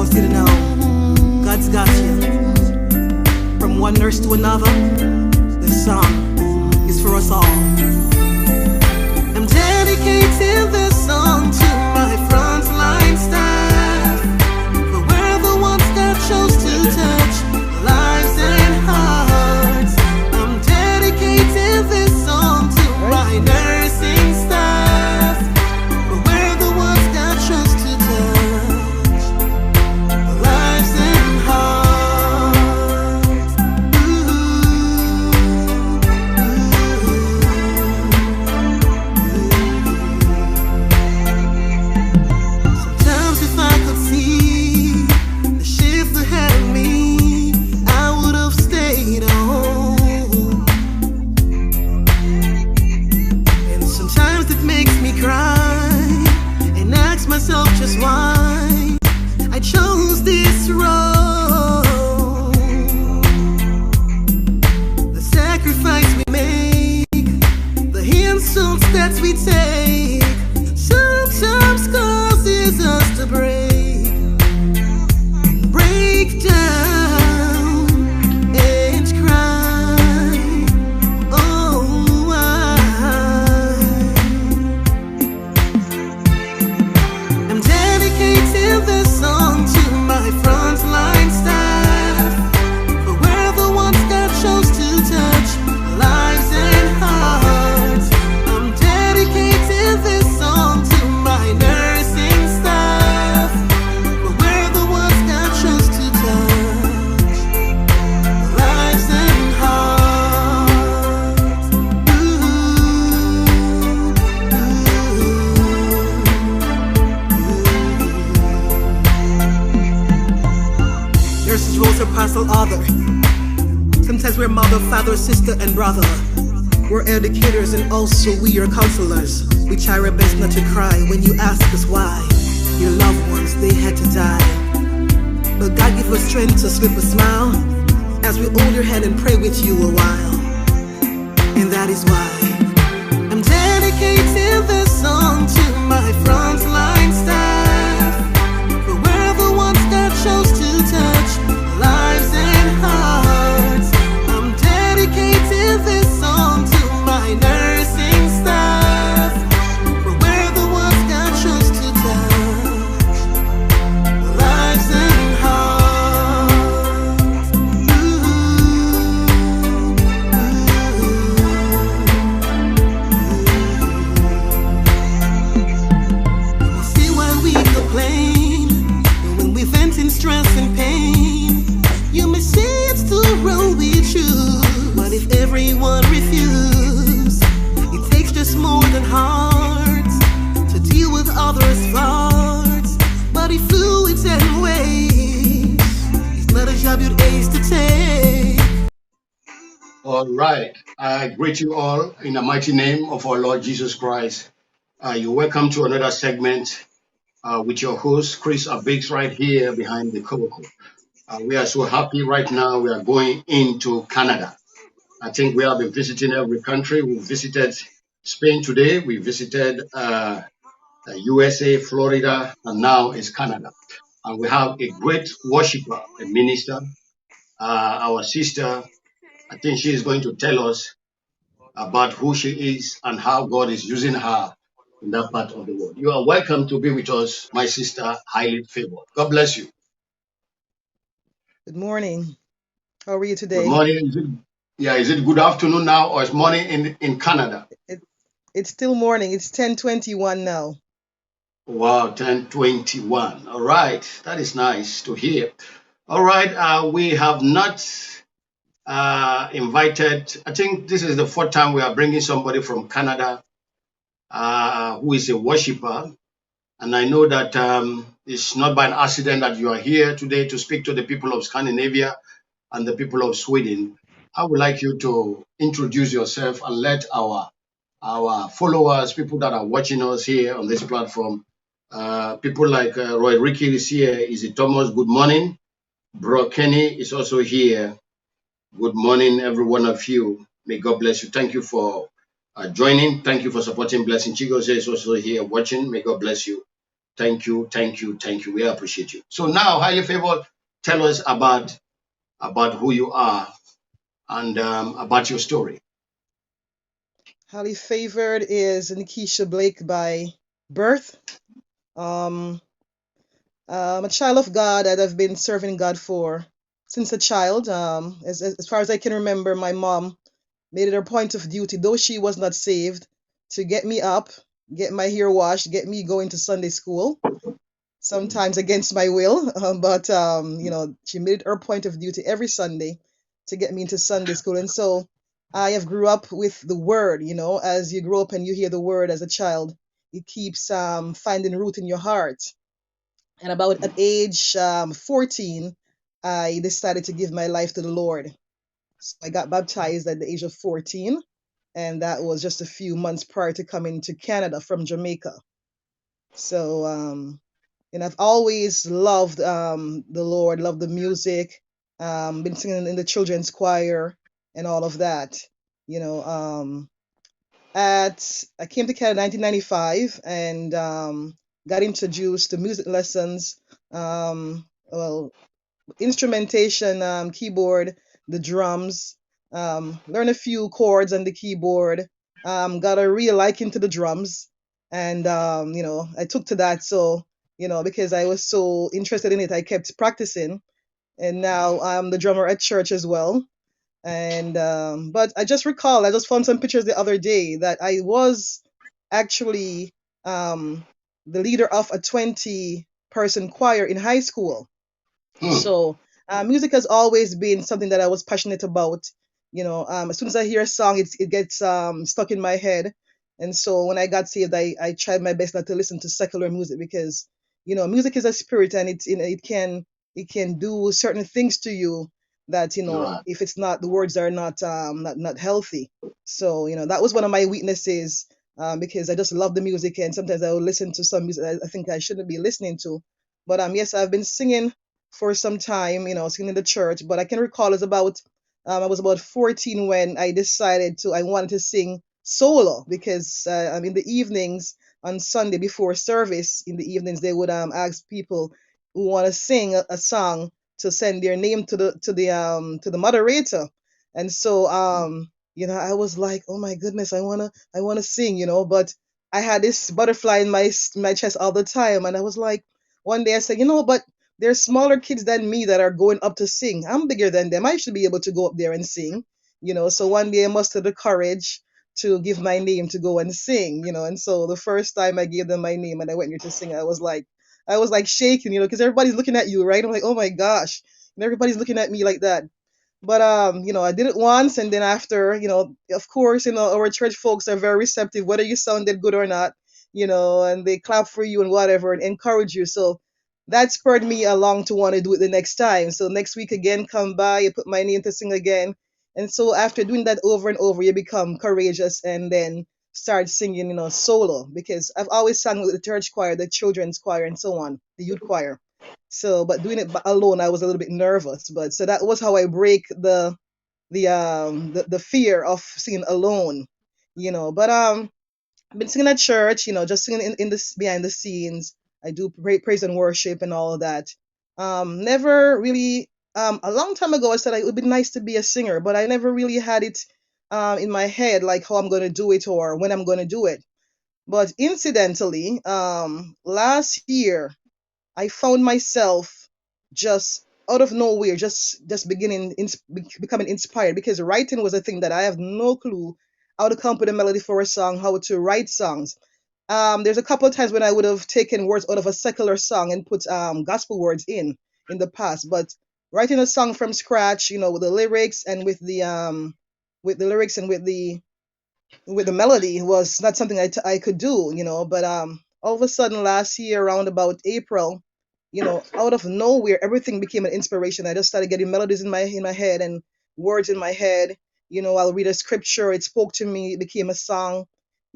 wants you to know God's got you. From one nurse to another, this song is for us all. I'm dedicating this song to my frontline staff, for we're the ones that chose to touch lives and hearts. I'm dedicating this song to my nursing staff, for we're the ones that chose to touch lives and hearts. Sometimes if I could see the shift ahead of me, I would have stayed home. And sometimes it makes me cry and ask myself just why I chose this road. The sacrifice we make, the insults that we take, sometimes causes us to break down and cry. Oh, I'm dedicating this song to my frontline staff, for we're the ones that chose to touch lives and hearts. I'm dedicating this song to my nursing staff, for we're the ones that chose to touch lives and hearts. Nurses, roles, or parcel other. Sometimes we're mother, father, sister, and brother. We're educators and also we are counselors. We try our best not to cry when you ask us why your loved ones, they had to die. But God give us strength to slip a smile as we hold your hand and pray with you a while. And that is why I'm dedicating this song to my frontline staff, for we're the ones that chose to touch lives and hearts. I'm dedicating this song to my nursing staff, for we're the ones that chose to touch lives and hearts. You see why we complain when we vent in stress and pain. You may say it's the road we choose, but if everyone refuses, it takes just more than hearts to deal with others' faults. Body fluids and waste, it's not a job you'd ace to take. All right. I greet you all in the mighty name of our Lord Jesus Christ. You're welcome to another segment with your host, Chris Abikss, right here behind the coco. We are so happy right now. We are going into Canada. I think we have been visiting every country. We visited Spain today. We visited USA, Florida, and now it's Canada. And we have a great worshiper, a minister, our sister. I think she is going to tell us about who she is and how God is using her in that part of the world. You are welcome to be with us, my sister, highly favored. God bless you. Good morning. How are you Good today? morning. Is it good afternoon now or it's morning in Canada? It's still morning. It's 10:21 now. Wow, 10:21. All right. That is nice to hear. All right. We have not invited, I think this is the fourth time we are bringing somebody from Canada who is a worshiper. And I know that it's not by an accident that you are here today to speak to the people of Scandinavia and the people of Sweden. I would like you to introduce yourself and let our followers, people that are watching us here on this platform, people like Roy Ricky is here. Is it Thomas? Good morning. Bro Kenny is also here. Good morning, every one of you. May God bless you. Thank you for joining. Thank you for supporting Blessing. Chigoze is also here watching. May God bless you. Thank you, thank you, thank you. We appreciate you. So now, highly favored, tell us about who you are and about your story. Highly Favored is Nikisha Blake by birth. Um, I'm a child of God that I've been serving God for since a child. As far as I can remember, my mom made it her point of duty, though she was not saved, to get me up, get my hair washed, get me going to Sunday school, sometimes against my will. But she made it her point of duty every Sunday to get me into Sunday school. And so I have grew up with the word, as you grow up and you hear the word as a child, it keeps finding root in your heart. And about at age 14, I decided to give my life to the Lord. So I got baptized at the age of 14, and that was just a few months prior to coming to Canada from Jamaica. So, I've always loved the Lord, loved the music, been singing in the children's choir and all of that. You know, I came to Canada in 1995 and got introduced to music lessons. Well, instrumentation, keyboard, the drums, learn a few chords on the keyboard, got a real liking to the drums. And, I took to that. So, because I was so interested in it, I kept practicing. And now I'm the drummer at church as well. And, but I just found some pictures the other day that I was actually um, the leader of a 20-person choir in high school. Hmm. So music has always been something that I was passionate about. As soon as I hear a song, it gets stuck in my head. And so when I got saved, I tried my best not to listen to secular music because music is a spirit and it can do certain things to you that You're right. if it's not the words are not healthy. So that was one of my weaknesses, because I just love the music and sometimes I will listen to some music I think I shouldn't be listening to. But yes, I've been singing for some time, singing in the church. But I can recall I was about 14 when I wanted to sing solo because in the evenings on Sunday before service, in the evenings they would ask people who want to sing a song to send their name to the moderator. And so I was like, oh my goodness, I wanna sing, but I had this butterfly in my chest all the time, and I was like, one day I said, but there's smaller kids than me that are going up to sing. I'm bigger than them. I should be able to go up there and sing. So one day I mustered the courage to give my name to go and sing. And so the first time I gave them my name and I went there to sing, I was like shaking, because everybody's looking at you, right? I'm like, oh my gosh, and everybody's looking at me like that. But I did it once, and then after, of course, our church folks are very receptive, whether you sounded good or not, and they clap for you and whatever and encourage you. So that spurred me along to want to do it the next time. So next week again, come by, you put my name to sing again. And so after doing that over and over, you become courageous and then start singing, solo, because I've always sung with the church choir, the children's choir, and so on, the youth choir. So, but doing it alone, I was a little bit nervous. But so that was how I break the fear of singing alone. But I've been singing at church, just singing in this behind the scenes. I do praise and worship and all of that. Never really. A long time ago, I said it would be nice to be a singer, but I never really had it in my head like how I'm going to do it or when I'm going to do it. But incidentally, last year I found myself just out of nowhere, just becoming inspired because writing was a thing that I have no clue how to come up with a melody for a song, how to write songs. There's a couple of times when I would have taken words out of a secular song and put gospel words in the past, but writing a song from scratch, with the lyrics and with the lyrics and with the melody was not something I could do, but all of a sudden last year around about April, out of nowhere everything became an inspiration. I just started getting melodies in my head and words in my head. I'll read a scripture, it spoke to me, it became a song.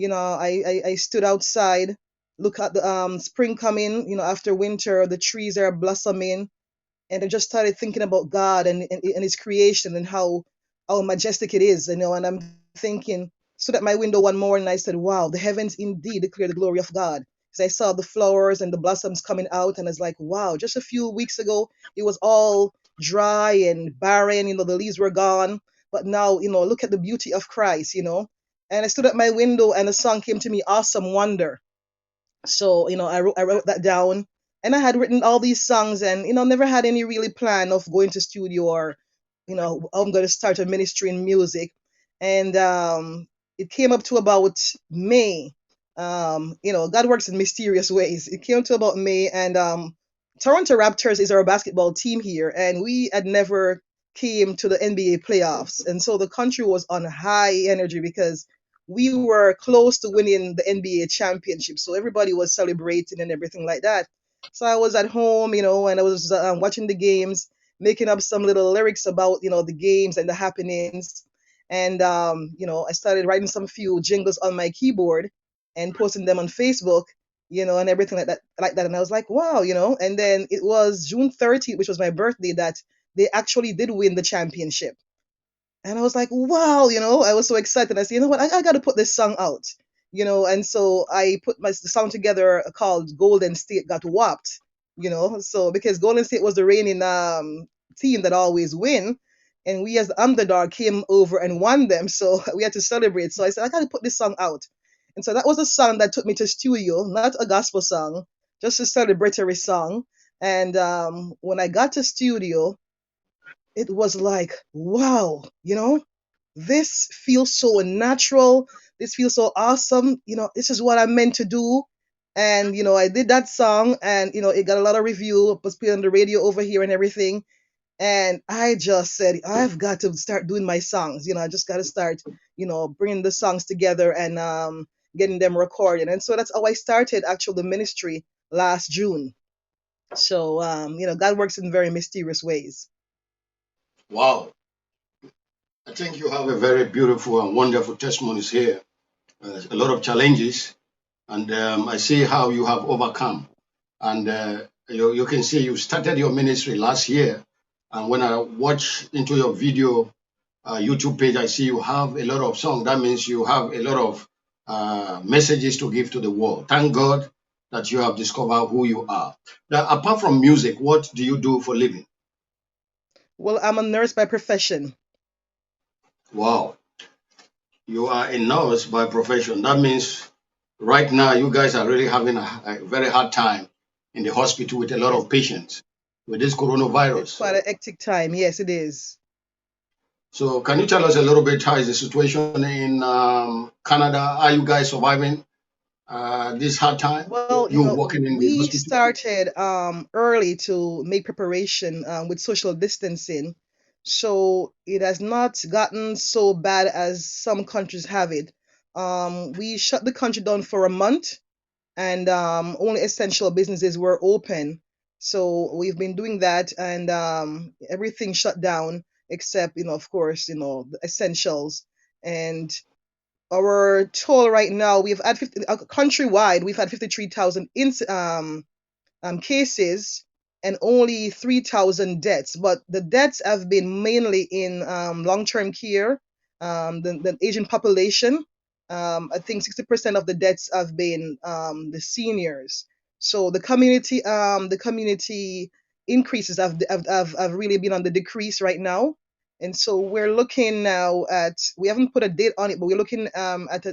I stood outside, look at the spring coming, after winter, the trees are blossoming, and I just started thinking about God and His creation and how majestic it is, and I'm thinking, stood at my window one morning and I said, wow, the heavens indeed declare the glory of God. because I saw the flowers and the blossoms coming out, and I was like, wow, just a few weeks ago it was all dry and barren, the leaves were gone, but now, look at the beauty of Christ, And I stood at my window and the song came to me, Awesome Wonder. So, I wrote that down, and I had written all these songs, and never had any really plan of going to studio, or I'm going to start a ministry in music. And it came up to about May. God works in mysterious ways. It came to about May, and Toronto Raptors is our basketball team here, and we had never came to the NBA playoffs, and so the country was on high energy because we were close to winning the NBA championship. So everybody was celebrating and everything like that. So I was at home, and I was watching the games, making up some little lyrics about, the games and the happenings. And, I started writing some few jingles on my keyboard and posting them on Facebook, and everything like that. And I was like, wow, and then it was June 30th, which was my birthday, that they actually did win the championship. And I was like, wow, I was so excited. I said, you know what, I got to put this song out, and so I put the song together called Golden State Got Whopped, so because Golden State was the reigning team that always win, and we as the underdog came over and won them, so we had to celebrate. So I said, I got to put this song out. And so that was a song that took me to studio, not a gospel song, just a celebratory song. And when I got to studio, it was like, wow, this feels so natural. This feels so awesome. This is what I'm meant to do. And, I did that song, and, it got a lot of review, was played on the radio over here and everything. And I just said, I've got to start doing my songs. I just got to start, bringing the songs together and getting them recorded. And so that's how I started actually the ministry last June. So, God works in very mysterious ways. Wow. I think you have a very beautiful and wonderful testimonies here. A lot of challenges, and I see how you have overcome. And you can see you started your ministry last year. And when I watch into your video YouTube page, I see you have a lot of songs. That means you have a lot of messages to give to the world. Thank God that you have discovered who you are. Now, apart from music, what do you do for living? Well, I'm a nurse by profession. Wow. You are a nurse by profession. That means right now you guys are really having a very hard time in the hospital with a lot of patients with this It's coronavirus. quite a hectic time. Yes, it is. So can you tell us a little bit how is the situation in Canada? Are you guys surviving this hard time? Well, You working in the we hospital? started early to make preparation with social distancing. So it has not gotten so bad as some countries have it. We shut the country down for a month, and only essential businesses were open. So we've been doing that, and everything shut down except, of course, the essentials. And our toll right now, we've had countrywide, we've had 53,000 cases and only 3,000 deaths. But the deaths have been mainly in long-term care, the Asian population. I think 60% of the deaths have been the seniors. So the community increases have really been on the decrease right now. And so we're looking now at, we haven't put a date on it, but we're looking at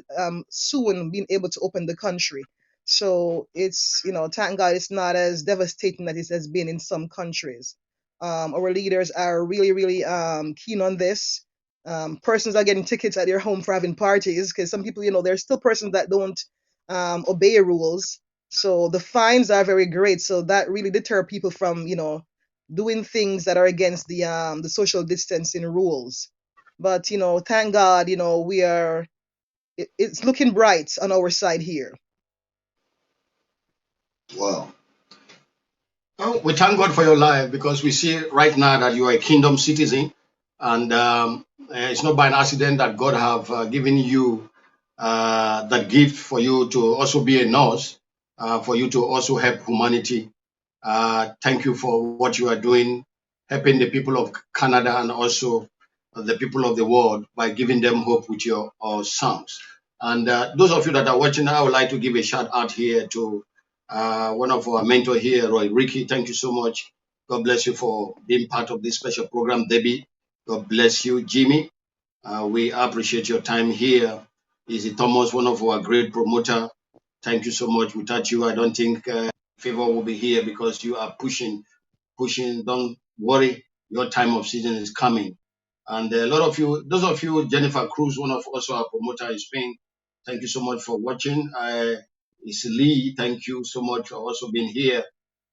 soon being able to open the country. So it's, thank God it's not as devastating as it has been in some countries. Our leaders are really, really keen on this. Persons are getting tickets at their home for having parties, because some people, there's still persons that don't obey rules. So the fines are very great. So that really deter people from, doing things that are against the social distancing rules. But, thank God, we are, it's looking bright on our side here. Wow. Oh, we thank God for your life because we see right now that you are a kingdom citizen, and it's not by an accident that God have given you that gift for you to also be a nurse, for you to also help humanity. Thank you for what you are doing, helping the people of Canada and also the people of the world by giving them hope with your songs. And those of you that are watching, I would like to give a shout out here to one of our mentor here, Roy Ricky. Thank you so much. God bless you for being part of this special program, Debbie. God bless you, Jimmy. We appreciate your time here. Izzy Thomas, one of our great promoter. Thank you so much. Without you, I don't think Favor will be here because you are pushing. Don't worry, your time of season is coming. And a lot of you, those of you, Jennifer Cruz, one of also our promoter in Spain, thank you so much for watching. It's Lee, thank you so much for also being here.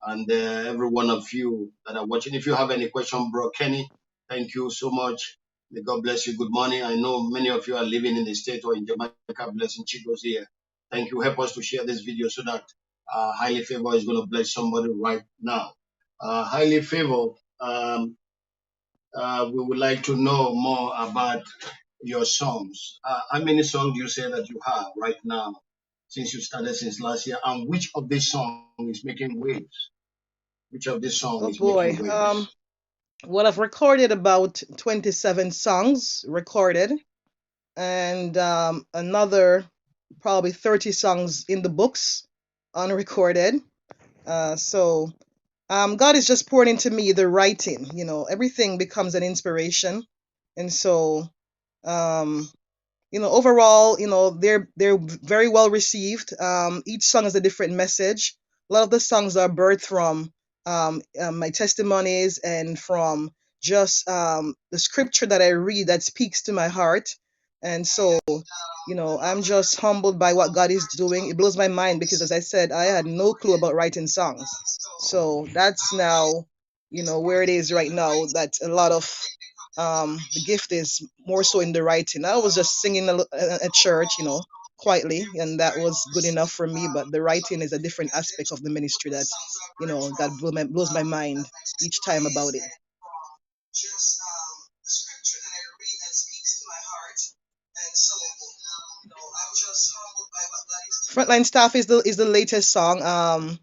And every one of you that are watching. If you have any question, bro, Kenny, thank you so much. May God bless you. Good morning. I know many of you are living in the States or in Jamaica. Blessing Chicos here. Thank you. Help us to share this video so that Highly Favor is going to bless somebody right now. Highly Favor, we would like to know more about your songs. How many songs do you say that you have right now since you started since last year? And which of these songs is making waves? Which of these songs Oh is making boy. waves? Well, I've recorded about 27 songs recorded, and another probably 30 songs in the books unrecorded. So God is just pouring into me the writing. Everything becomes an inspiration, and so um, overall, they're very well received. Each song has a different message. A lot of the songs are birthed from my testimonies and from just the scripture that I read that speaks to my heart. And so, I'm just humbled by what God is doing. It blows my mind because, as I said, I had no clue about writing songs. So that's now, where it is right now, that a lot of the gift is more so in the writing. I was just singing at church, quietly, and that was good enough for me. But the writing is a different aspect of the ministry that, God blows my mind each time about it. Frontline Staff is the latest song.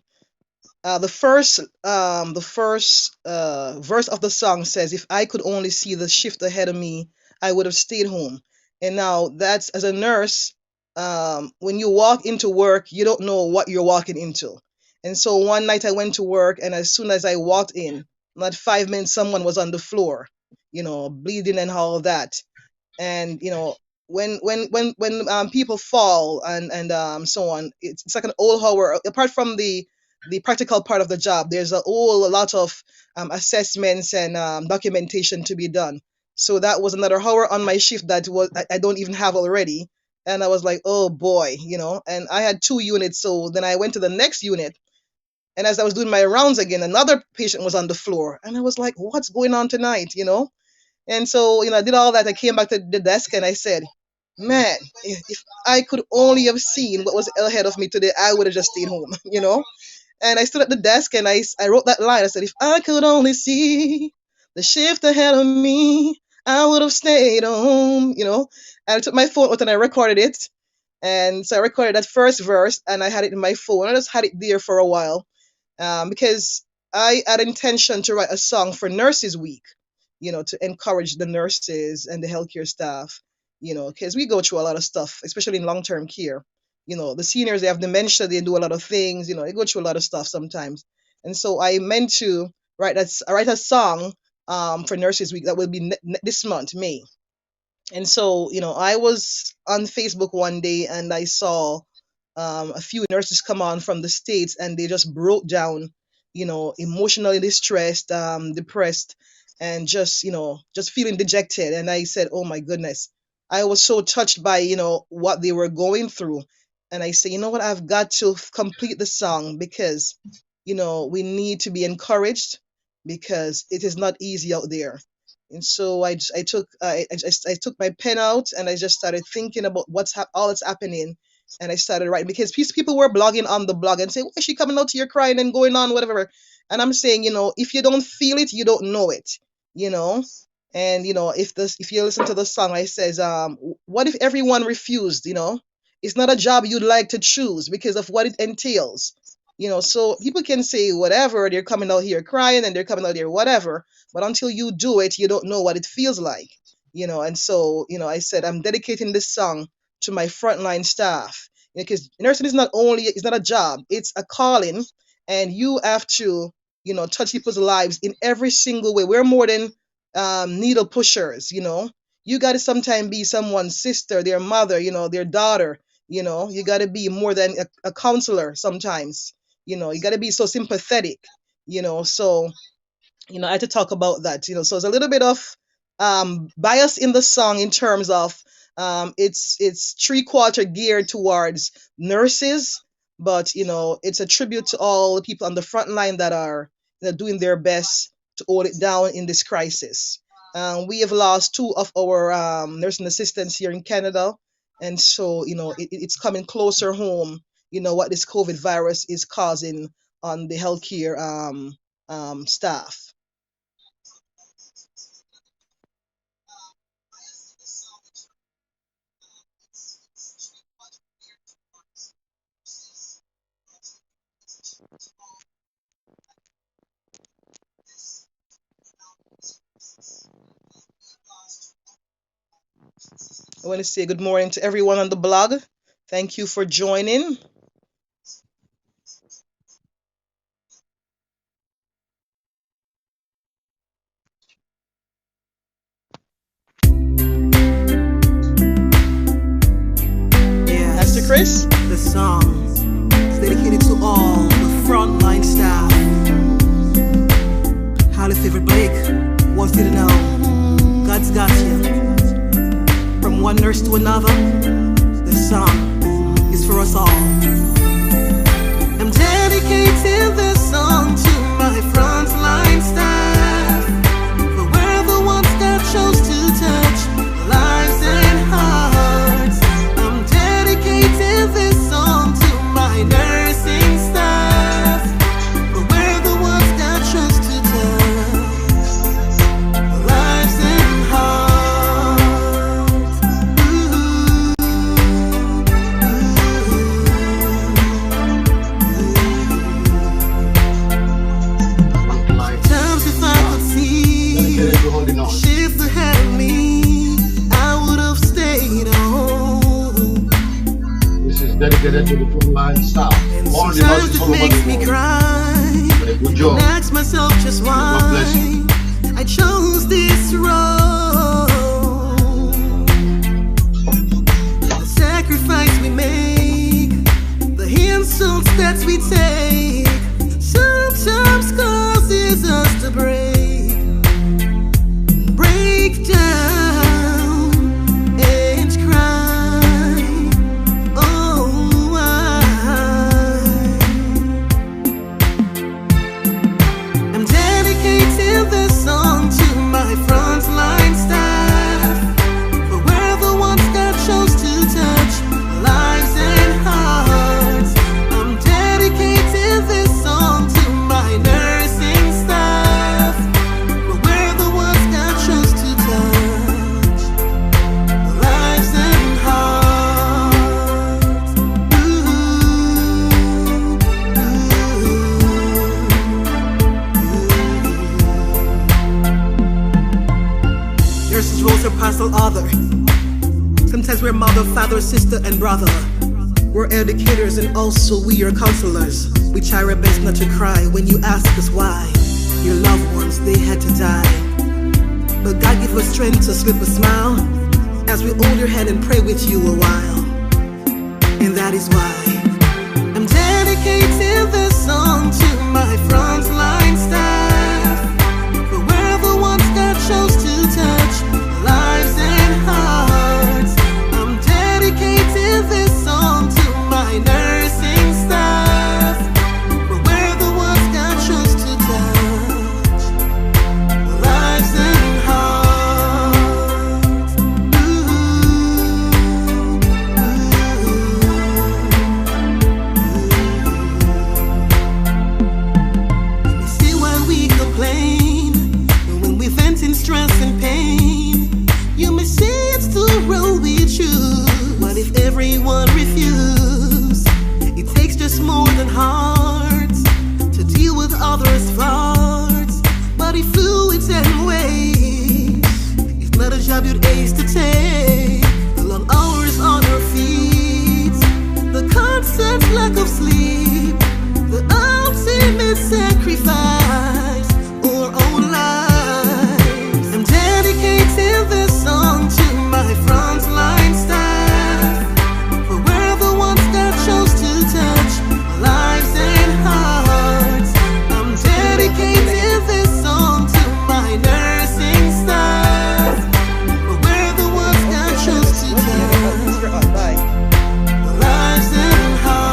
The first verse of the song says, "If I could only see the shift ahead of me, I would have stayed home." And now that's, as a nurse, when you walk into work, you don't know what you're walking into. And so one night I went to work, and as soon as I walked in, not 5 minutes, someone was on the floor, bleeding and all that. And when people fall and so on, it's like an old hour. Apart from the practical part of the job, there's a whole lot of assessments and documentation to be done. So that was another hour on my shift that I don't even have already. And I was like, oh boy, and I had 2 units. So then I went to the next unit, and as I was doing my rounds again, another patient was on the floor, and I was like, what's going on tonight? And so, I did all that. I came back to the desk and I said, man, if I could only have seen what was ahead of me today, I would have just stayed home, And I stood at the desk and I wrote that line. I said, if I could only see the shift ahead of me, I would have stayed home. And I took my phone out and I recorded it. And so I recorded that first verse and I had it in my phone. I just had it there for a while because I had intention to write a song for Nurses Week, to encourage the nurses and the healthcare staff, because we go through a lot of stuff, especially in long-term care. The seniors, they have dementia, they do a lot of things, they go through a lot of stuff sometimes. And so I meant to write a song for Nurses Week that will be this month, May. And so, I was on Facebook one day and I saw a few nurses come on from the States and they just broke down, emotionally distressed, depressed, and just feeling dejected. And I said, oh my goodness, I was so touched by, what they were going through. And I said, you know what, I've got to complete the song because, we need to be encouraged because it is not easy out there. And so I took my pen out and I just started thinking about all that's happening, and I started writing because people were blogging on the blog and say, why is she coming out here crying and going on, whatever. And I'm saying, if you don't feel it, you don't know it, you know. And if you listen to the song, I says, what if everyone refused? It's not a job you'd like to choose because of what it entails. So people can say whatever, they're coming out here crying and they're coming out here whatever, but until you do it, you don't know what it feels like. And so, I said, I'm dedicating this song to my frontline staff, because nursing is not a job, it's a calling, and you have to, touch people's lives in every single way. We're more than needle pushers. You got to sometimes be someone's sister, their mother, their daughter. You got to be more than a counselor sometimes. You got to be so sympathetic. So I had to talk about that. So it's a little bit of bias in the song in terms of it's three-quarter geared towards nurses, but it's a tribute to all the people on the front line that are doing their best to hold it down in this crisis. We have lost two of our nursing assistants here in Canada, and so it's coming closer home. What this COVID virus is causing on the healthcare staff. I want to say good morning to everyone on the blog. Thank you for joining. Yeah, Pastor Chris? The song is dedicated to all the frontline staff. Highly Favoured Blake wants you to know God's got you. From one nurse to another, this song is for us all. I'm dedicating this song to my frontline staff, for we're the ones that chose to touch lives and hearts. I'm dedicating this song to my nursing staff, for we're the ones that chose to touch lives and hearts. Times if I could see shift ahead of me, I would have stayed home. This is dedicated to the frontline staff. And All the sometimes nurses it all over makes the me world. cry. But a good job. And ask myself just God bless you. why I chose this road. The sacrifice we make, the insults that we take, sometimes causes us to break down and cry. Oh, I'm dedicating this song to my frontline staff, for we're the ones that chose to touch lives and hearts. I'm dedicating this song to my nursing staff, for we're the ones that chose to touch lives and hearts. Nurses roles surpass all other. Sometimes we're mother, father, sister, and brother. We're educators and also we are counselors. We try our best not to cry when you ask us why your loved ones, they had to die. But God give us strength to slip a smile as we hold your hand and pray with you a while. And that is why I'm dedicating this song to my frontline staff, for we're the ones that chose to touch lives and hearts. I'm dedicating this song to my nursing staff, for we're the ones that chose to touch lives and hearts. Let me see why we complain when we vent in stress and pain. You may say it's the road we choose. What if everyone refused? It takes just more than hearts to deal with others' faults. Body fluids and waste. It's not a job you'd ace to take. The long hours on our feet, the lack of sleep, the ultimate sacrifice, our own lives. I'm dedicating this song to my frontline staff, for we're the ones that chose to touch lives and hearts. I'm dedicating this song to my nursing staff, for we're the ones that chose to touch lives and hearts.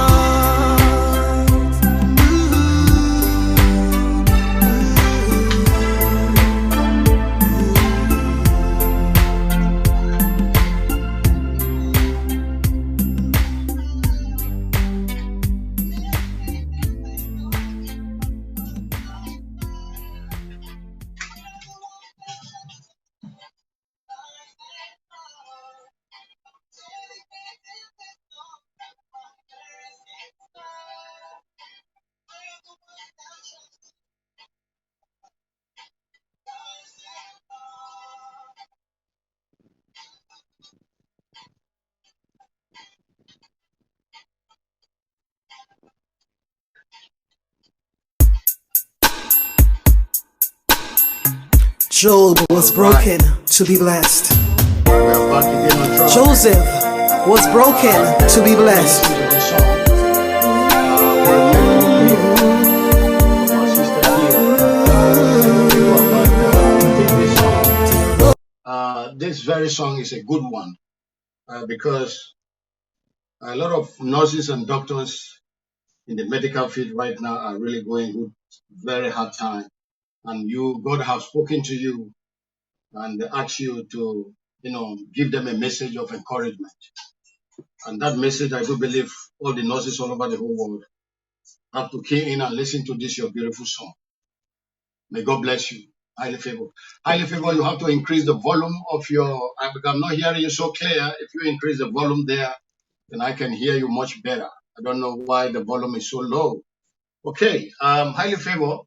Job was broken to be blessed. We are back again on track. Joseph was broken to be blessed. Listen to the song. Our sister here. This very song is a good one because a lot of nurses and doctors in the medical field right now are really going through very hard time. And God has spoken to you and asked you to, give them a message of encouragement. And that message, I do believe all the nurses all over the whole world have to key in and listen to this, your beautiful song. May God bless you. Highly favored. Highly favored, you have to increase the volume of your, because I'm not hearing you so clear. If you increase the volume there, then I can hear you much better. I don't know why the volume is so low. Okay, highly favored.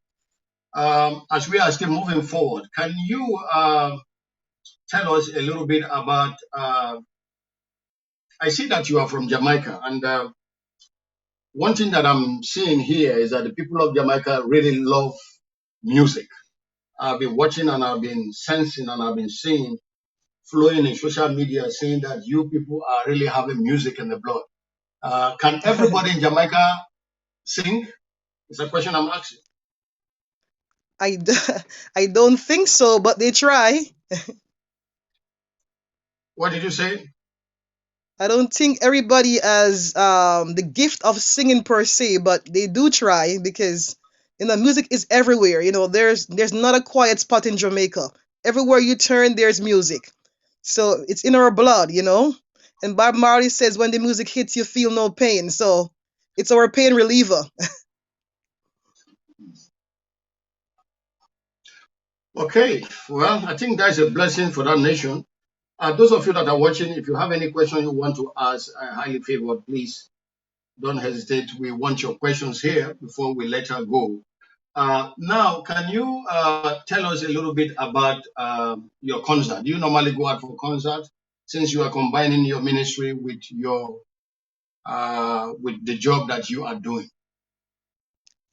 As we are still moving forward, can you tell us a little bit about, I see that you are from Jamaica, and one thing that I'm seeing here is that the people of Jamaica really love music. I've been watching and I've been sensing and I've been seeing flowing in social media saying that you people are really having music in the blood. Can everybody in Jamaica sing? It's a question I'm asking. I don't think so, but they try. What did you say? I don't think everybody has the gift of singing per se, but they do try because music is everywhere. There's not a quiet spot in Jamaica. Everywhere you turn, there's music. So it's in our blood, And Bob Marley says, when the music hits, you feel no pain. So it's our pain reliever. Okay, well, I think that's a blessing for that nation. Those of you that are watching, if you have any question you want to ask, highly favored, please don't hesitate. We want your questions here before we let her go. Now, can you tell us a little bit about your concert? Do you normally go out for concerts since you are combining your ministry with your with the job that you are doing?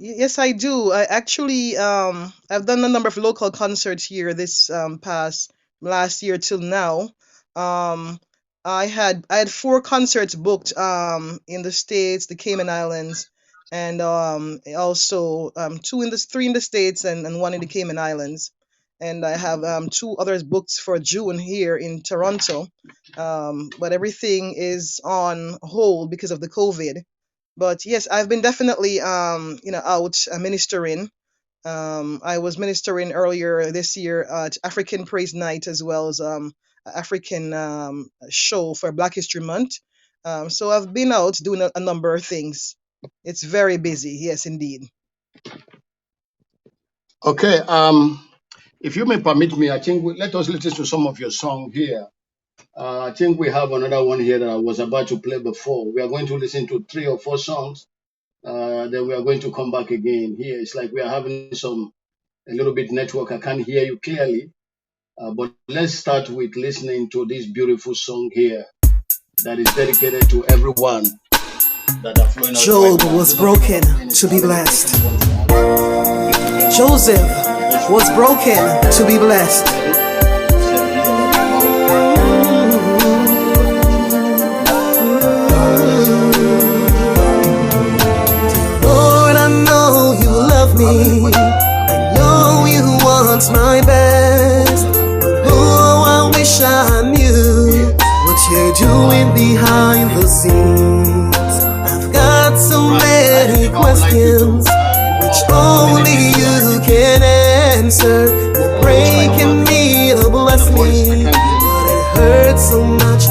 Yes, I do. I actually I've done a number of local concerts here this past last year till now. Um I had 4 concerts booked in the States, the Cayman Islands, and also 3 in the States and 1 in the Cayman Islands. And I have 2 others booked for June here in Toronto. But everything is on hold because of the COVID. But yes, I've been definitely out ministering. I was ministering earlier this year at African Praise Night as well as African show for Black History Month. So I've been out doing a number of things. It's very busy, yes, indeed. Okay, if you may permit me, I think let us listen to some of your song here. I think we have another one here that I was about to play before. We are going to listen to 3 or 4 songs. Then we are going to come back again. Here, it's like we are having a little bit network. I can't hear you clearly. But let's start with listening to this beautiful song here that is dedicated to everyone that are flowing out. Job was broken to be blessed. Joseph was broken to be blessed. Lord, I know you love me. I know you want my best. But oh, I wish I knew what you're doing behind the scenes. I've got so many questions which only you can answer. You're breaking me to bless me, but it hurts so much, I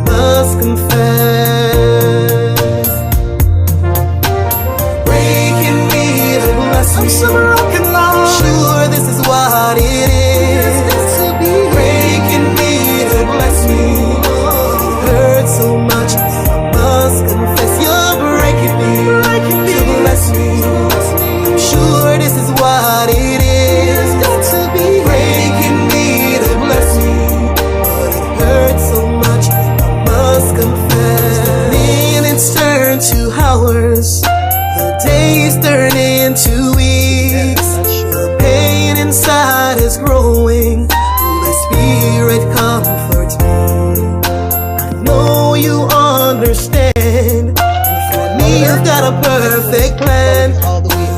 must confess. Breaking me to bless me, I'm so broken, Lord. Sure, this is what it is. Breaking me to bless me, but it hurts so much, I must confess. You're breaking me to bless me. Sure, this is what it is. Got to be breaking me to bless me, but it hurts so much, I must confess. The minutes turn to hours, the days turn into weeks. The pain inside is growing. Holy Spirit, comfort me. I know you understand. For me, you've got a perfect plan.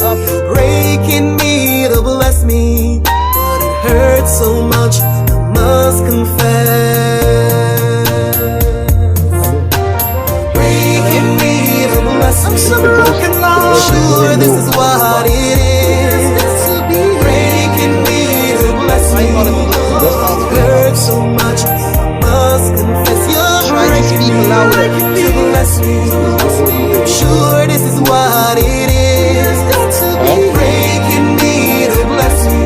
You're breaking me to bless me, but it hurts so much, I must confess. Breaking me to bless me, I'm so broken, Lord. Sure, this is what it is. Breaking me to bless me, it hurts so much, I must confess. You're breaking me to bless me. Sure, this is what it is. Got to be breaking me to bless me.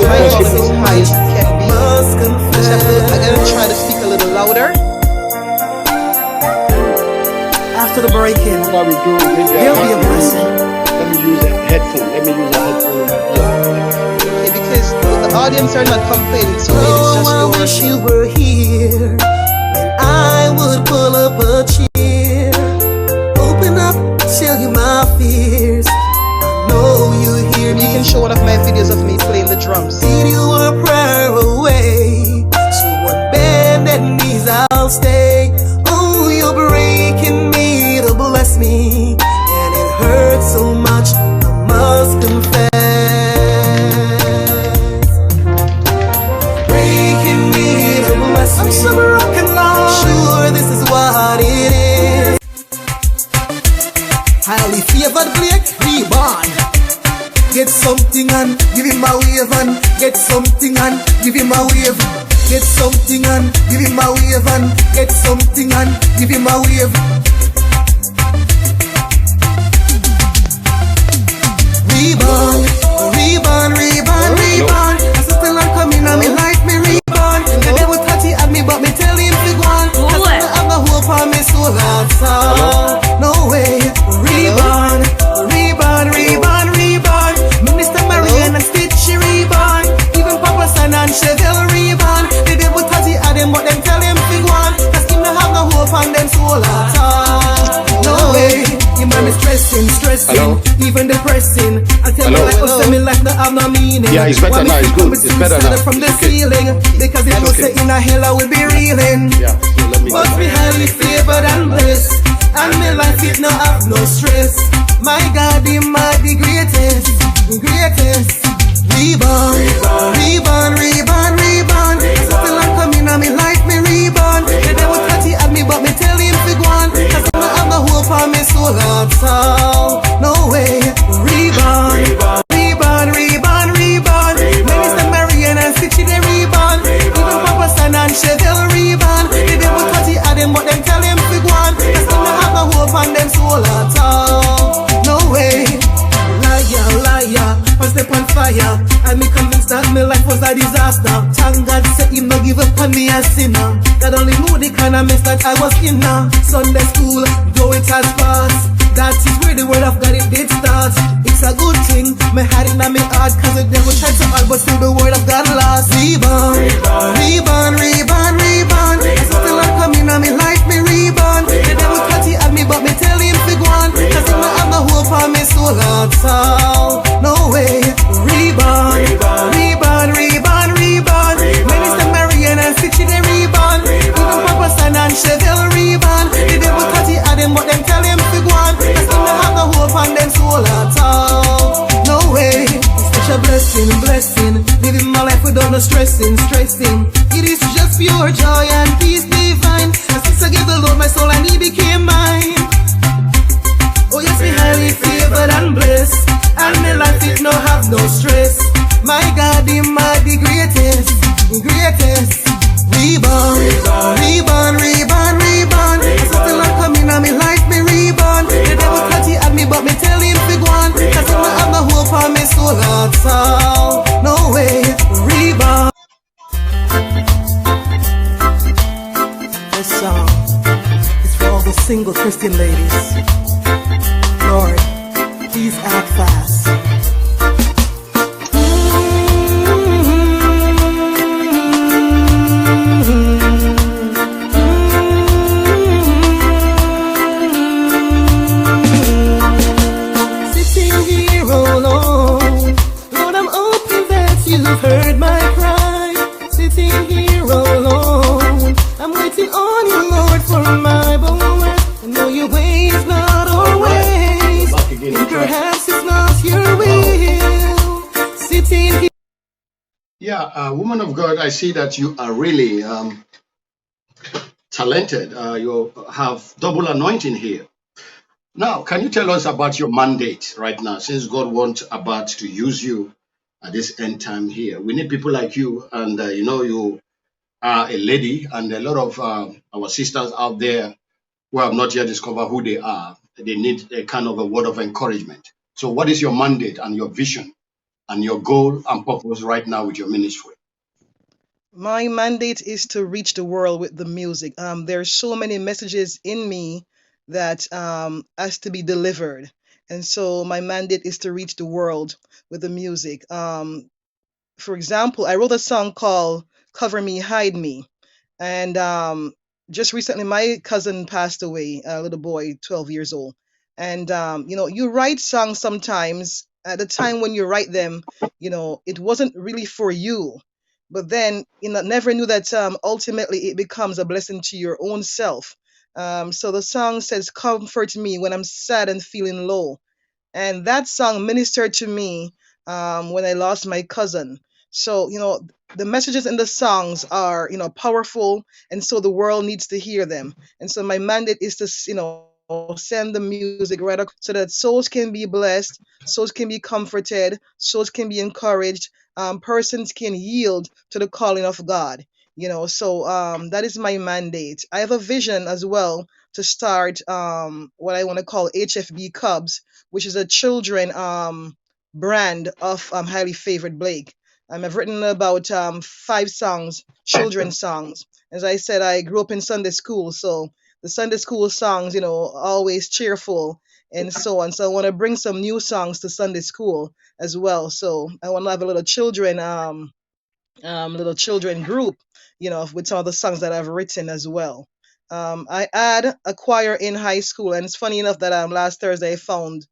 My volume is high as it can be. Must confess. I'm gonna try to speak a little louder. After the break-in, What we do, there'll be a blessing. let me use a headphone. Okay, because the audience are not complaining, so maybe it's just Oh, I your wish you were here, and I would pull up a chair, open up, tell you my fears. I know you hear You me. can show one of my videos of me playing the drums. Need you a prayer away, so on bended knees I'll stay. Oh, you're breaking me to bless me, and it hurts so much, I must confess. Breaking me to bless me, I'm so broken, Lord. Sure, this is what it is. Highly favored Blake, reborn. Get something and give him a wave and get something and give him a wave. Get something and give him a wave and get something and give him a wave. Reborn, reborn, reborn, reborn. I still not coming on me like me reborn. The devil touch it at me, but me tell him to go on. I still have no hope on me soul and soul. No way, reborn, reborn, reborn, reborn. Minister Marianne and Stitch, she reborn. Even Papa San and Chevelle reborn. The devil touch it at them, but them tell him to go on. Cause him not have no hope on them soul at all. No way, you man is stressing, even depressing. I tell me like, oh, me like that have no meaning. Yeah, it's better now, it's good, it's better now. From the It's okay. ceiling, because it was okay. say in a hell I will be reeling. Yeah, so let me Must be highly favored and blessed, and me life it no have no stress. My God, He might be greatest, greatest. Reborn, reborn, reborn, reborn. Something like coming on me like me reborn. The devil touch it at me, but me tell him to go on. Cause I don't have no hope on me soul at all. No way, reborn, reborn, reborn, reborn. Minister Marianne and Stitchy they reborn. Even Papa San and Chevelle reborn. The devil touch it at them, but them tell him to go on. Cause I don't have no hope on them soul at all. No way, liar, liar. First step on fire, and me convinced that my life was a disaster. Thank God said Him no give up on me a sinner. God only knew the kind of mess that I was in now. Sunday school, though it has passed, that is where the word of God it did start. It's a good thing, me had it in my heart, cause the devil tried so hard, but still the word of God lost. Reborn, reborn, reborn, reborn. Something like coming on me like me reborn. The devil touch it at me, but me tell blessing. Living my life without no stressing. It is just pure joy and peace divine. And since I gave the Lord my soul and He became mine. Oh yes, me highly favored and blessed. And my life it no have no stress. My God, He might be greatest. Reborn. Something like coming on me life, me reborn. The devil thought he had me, but me tell him to go on. Cause I don't have no hope on me soul at all. No way, reborn. This song is for all the single Christian ladies. Lord, please act fast. Heard my cry, sitting here alone. I'm waiting on you, Lord, for my bones. I know your way is not always, and perhaps it's not your will. Sitting here. Yeah, woman of God, I see that you are really talented. You have double anointing here. Now, can you tell us about your mandate right now, since God wants about to use you at this end time here? We need people like you, and you are a lady, and a lot of our sisters out there who have not yet discovered who they are. They need a kind of a word of encouragement. So, what is your mandate and your vision and your goal and purpose right now with your ministry? My mandate is to reach the world with the music. There's so many messages in me that has to be delivered, and so my mandate is to reach the world with the music. For example, I wrote a song called "Cover Me, Hide Me," and just recently my cousin passed away, a little boy, 12 years old. And you write songs sometimes at the time when you write them, it wasn't really for you, but then never knew that ultimately it becomes a blessing to your own self. So the song says, "Comfort me when I'm sad and feeling low." And that song ministered to me when I lost my cousin. So the messages in the songs are powerful, and so the world needs to hear them. And so my mandate is to send the music right across so that souls can be blessed, souls can be comforted, souls can be encouraged, persons can yield to the calling of God. So that is my mandate. I have a vision as well to start what I want to call HFB Cubs, which is a children brand of Highly Favored Blake. I've written about 5 songs, children songs. As I said, I grew up in Sunday school, so the Sunday school songs, always cheerful and so on. So I want to bring some new songs to Sunday school as well. So I want to have a little children group, with some of the songs that I've written as well. I had a choir in high school, and it's funny enough that last Thursday I found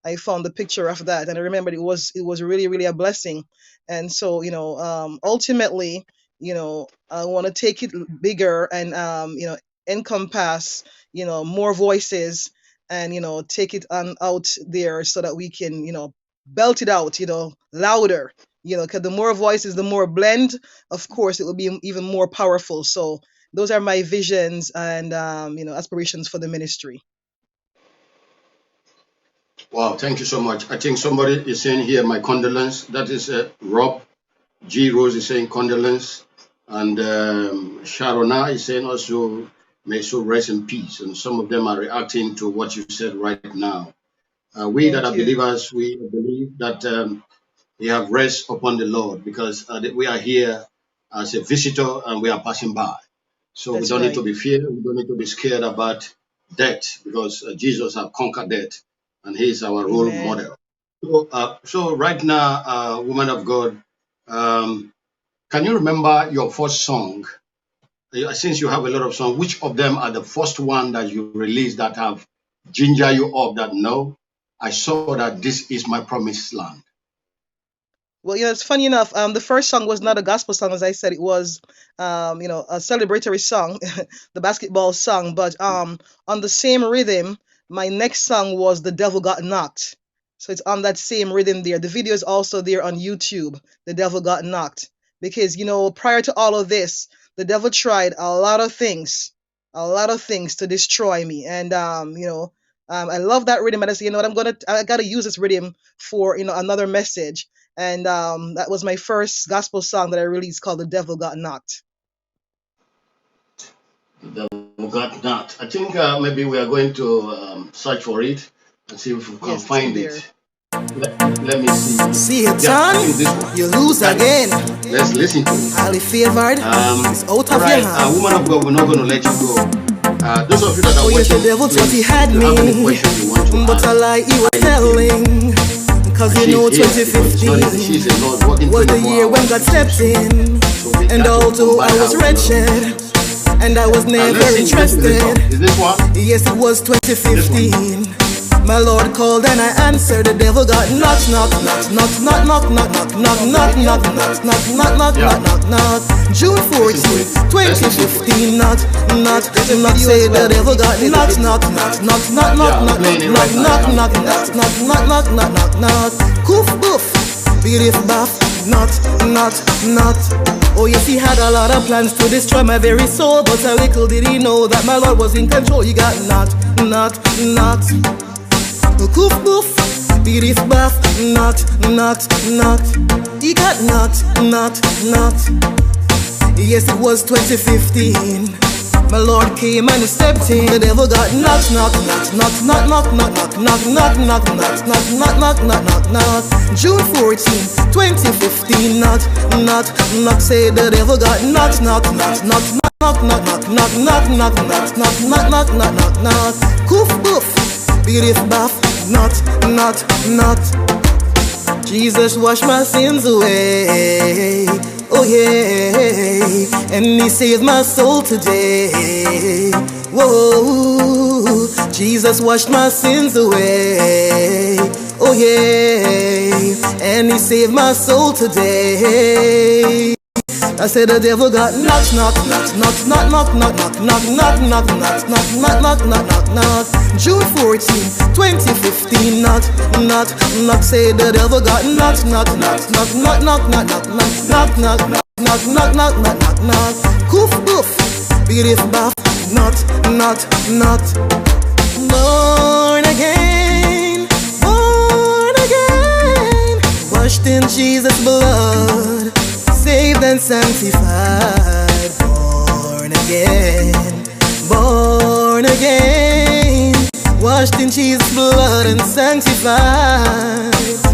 the picture of that, and I remembered it was really really a blessing. And so ultimately, I want to take it bigger and encompass more voices, and take it on out there so that we can belt it out louder, because the more voices, the more blend, of course it will be even more powerful. So those are my visions and aspirations for the ministry. Wow, thank you so much. I think somebody is saying here, my condolence. That is Rob G. Rose is saying condolence. And Sharona is saying also, may so rest in peace. And some of them are reacting to what you said right now. We that Thank are you. believers, we believe that we have rest upon the Lord, because we are here as a visitor and we are passing by. So we That's don't need to right. be feared. We don't need to be scared about death, because Jesus has conquered death and he is our role Amen. model. So right now, woman of God, um, can you remember your first song? Since you have a lot of songs, which of them are the first one that you released that have ginger you up that no, I saw that this is my promised land? Well, it's funny enough. The first song was not a gospel song, as I said. It was, a celebratory song, the basketball song. But on the same rhythm, my next song was "The Devil Got Knocked." So it's on that same rhythm there. The video is also there on YouTube. The devil got knocked. Because, prior to all of this, the devil tried a lot of things, to destroy me. And, I love that rhythm. And I said, you know what, I got to use this rhythm for, another message. And that was my first gospel song that I released called The Devil Got Knocked. The devil got knocked. I think maybe we are going to search for it and see if we can find it. Let me see. See it, son? You lose again. Let's listen to it. Highly favored. It's out of right, your hand. Woman of God, we're not going to let you go. Those of you that are yes, watching, the devil thought he had me, but a lie he was telling. Cause you know 2015 was the year when God stepped in. And although I was wretched, and I was never interested, yes, it was 2015. My Lord called and I answered. The devil got knock, knock, knock, knock, knock, knock, knock, knock, knock, knock, knock, knock, knock, knock, knock, knock, knock. June 14, 2015, knock, knock, knock. Say the devil got knock, knock, knock, knock, knock, knock, knock, knock, knock, knock, knock, knock, knock, knock, knock, knock. Coof, boof, beat buff, not, not, not. Oh yes, he had a lot of plans to destroy my very soul, but a little did he know that my Lord was in control. He got knocked, knocked, knocked. Coof boof, beat buff, knocked, knocked, knocked. He got knocked, knocked, knocked. Yes, it was 2015. My Lord came and he stepped in. The devil got knocked, knocked, knocked, knocked, knocked, knocked, knocked, knocked, knocked, knocked, knocked, knocked, knocked, knocked, knocked. June 14, 2015, knocked, knocked, knocked. Say the devil got knocked, knocked, knocked, knocked, knocked, knocked, knocked, knocked, knocked, knocked, knocked, knocked, knocked, knocked, knocked, knocked. Coof boof, beat buff. Not, not, not. Jesus washed my sins away. Oh yeah, and he saved my soul today. Whoa, Jesus washed my sins away. Oh yeah, and he saved my soul today. I said the devil got knock, knock, knock, knock, knock, knock, knock, knock, knock, knock, knock, knock, knock, knock, knock, knock, knock. June 14, 2015, knock, knock, knock. Say the devil got knock, knock, knock, knock, knock, knock, knock, knock, knock, knock, knock, knock, knock, knock, knock, knock, knock. Coof boof, beat buff, not, not, not. Born again, washed in Jesus' blood. Saved and sanctified, born again, washed in Jesus' blood and sanctified.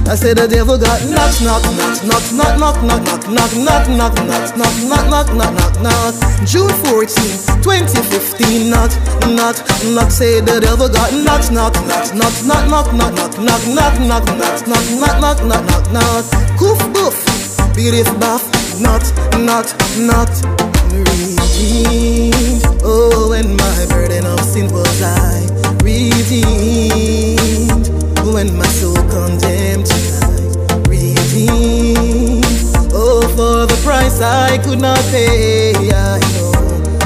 I said the devil got knock, knock, knock, knock, knock, knock, knock, knock, knock, knock, knock, knock, knock, knock, knock, knock. June 14, 2015, knock, knock, knock. Say the devil got knock, knock, knock, knock, knock, knock, knock, knock, knock, knock, knock, knock, knock, knock, knock, knock, knock. Coof boof, beat buff. Not, not, not redeemed. Oh, when my burden of sin was I redeemed. When my soul condemned tonight, redeemed. Oh, for the price I could not pay, I know.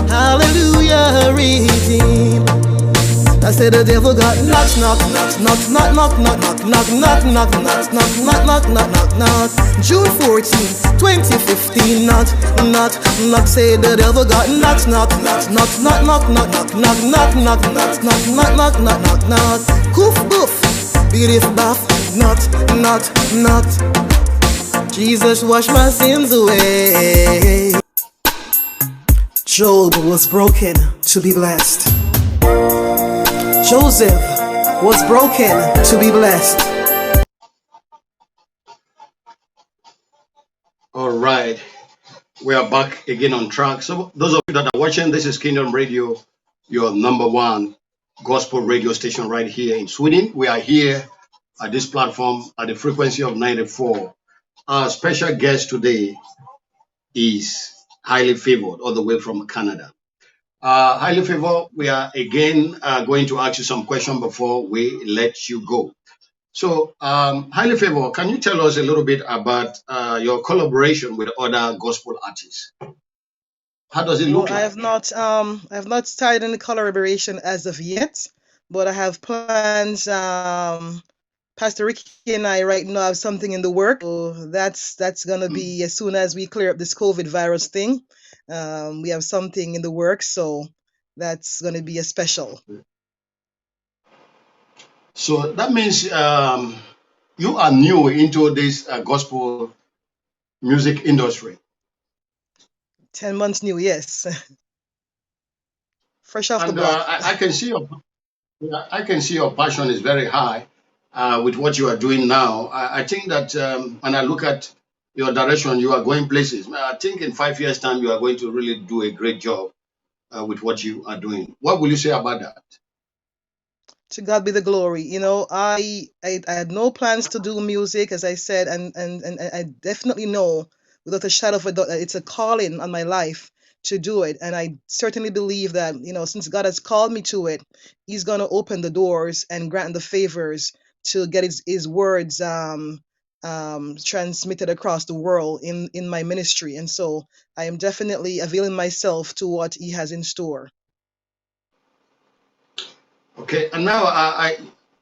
Hallelujah, redeemed. I said the devil got knock, knock, knock, knock, knock, knock, knock, knock, knock, knock, knock, knock, knock, knock, knock, knock, knock. June 14, 2015, knock, knock, knock. Say the devil got knock, knock, knock, knock, knock, knock, knock, knock, knock, knock, knock, knock, knock, knock, knock, knock, knock. Coof boof, beat buff, not, not, not. Jesus washed my sins away. Job was broken to be blessed. Joseph was broken to be blessed. All right, we are back again on track. So those of you that are watching, this is Kingdom Radio, your number one gospel radio station right here in Sweden. We are here at this platform at the frequency of 94. Our special guest today is Highly Favored, all the way from Canada. Highly Favored, we are again going to ask you some questions before we let you go. So, Highly Favored, can you tell us a little bit about your collaboration with other gospel artists? How does it look like? I have not started any collaboration as of yet, but I have plans Pastor Ricky and I right now have something in the work. So that's gonna Mm. be as soon as we clear up this COVID virus thing. We have something in the work, so that's gonna be a special. So that means you are new into this gospel music industry. 10 months new, yes. Fresh off the And block. I can see I can see your passion is very high with what you are doing now. I think that when I look at your direction, you are going places. I think in 5 years' time, you are going to really do a great job with what you are doing. What will you say about that? To God be the glory. I had no plans to do music, as I said, and I definitely know without a shadow of a doubt that it's a calling on my life to do it. And I certainly believe that, since God has called me to it, He's gonna open the doors and grant the favors to get his words transmitted across the world in my ministry. And so I am definitely availing myself to what He has in store. Okay, and now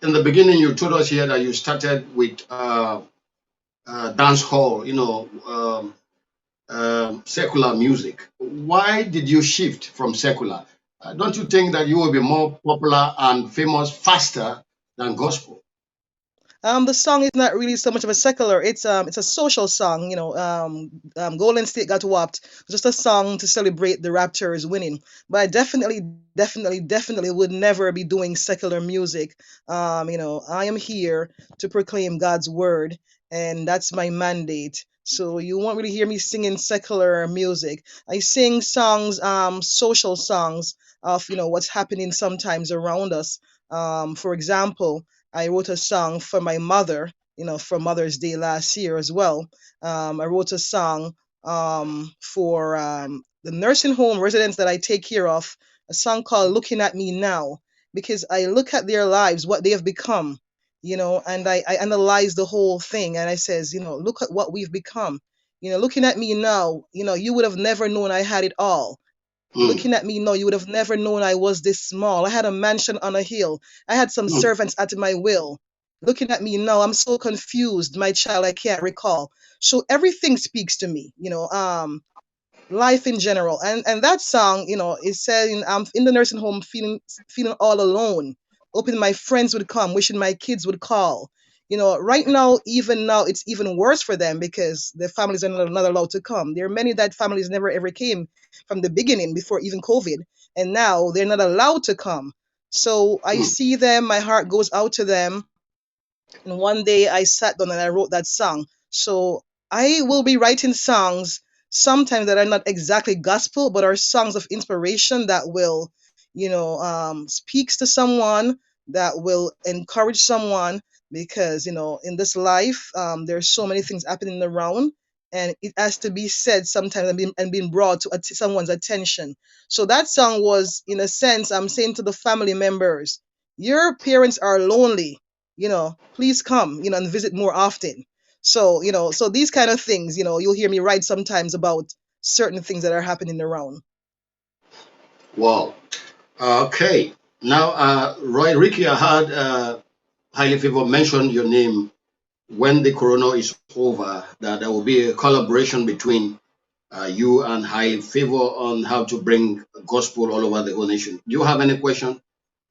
in the beginning, you told us here that you started with dance hall, secular music. Why did you shift from secular? Don't you think that you will be more popular and famous faster than gospel? The song is not really so much of a secular. It's a social song. Golden State got whopped. Just a song to celebrate the Raptors winning. But I definitely would never be doing secular music. I am here to proclaim God's word, and that's my mandate. So you won't really hear me singing secular music. I sing songs, social songs of what's happening sometimes around us. For example. I wrote a song for my mother, for Mother's Day last year as well. I wrote a song for the nursing home residents that I take care of, a song called Looking at Me Now, because I look at their lives, what they have become, and I analyze the whole thing and I says, look at what we've become. Looking at me now, you would have never known I had it all. Mm, Looking at me now, you would have never known I was this small. I had a mansion on a hill. I had some mm, servants at my will. Looking at me now, I'm so confused, my child, I can't recall. So everything speaks to me, life in general. And that song, is saying I'm in the nursing home feeling all alone. Hoping my friends would come, wishing my kids would call. Right now, even now, it's even worse for them because their families are not allowed to come. There are many that families never ever came from the beginning before even COVID, and now they're not allowed to come. So I mm. see them, my heart goes out to them, and one day I sat down and I wrote that song. So I will be writing songs sometimes that are not exactly gospel, but are songs of inspiration that will, speaks to someone, that will encourage someone, because in this life, there's so many things happening around, and it has to be said sometimes and being brought to someone's attention. So that song was, in a sense, I'm saying to the family members, your parents are lonely, please come, and visit more often. So, so these kind of things, you'll hear me write sometimes about certain things that are happening around. Wow. Okay. Now, Roy Ricky, I heard Highly Favor mention your name when the corona is over, that there will be a collaboration between you and Highly Favor on how to bring gospel all over the whole nation. Do you have any question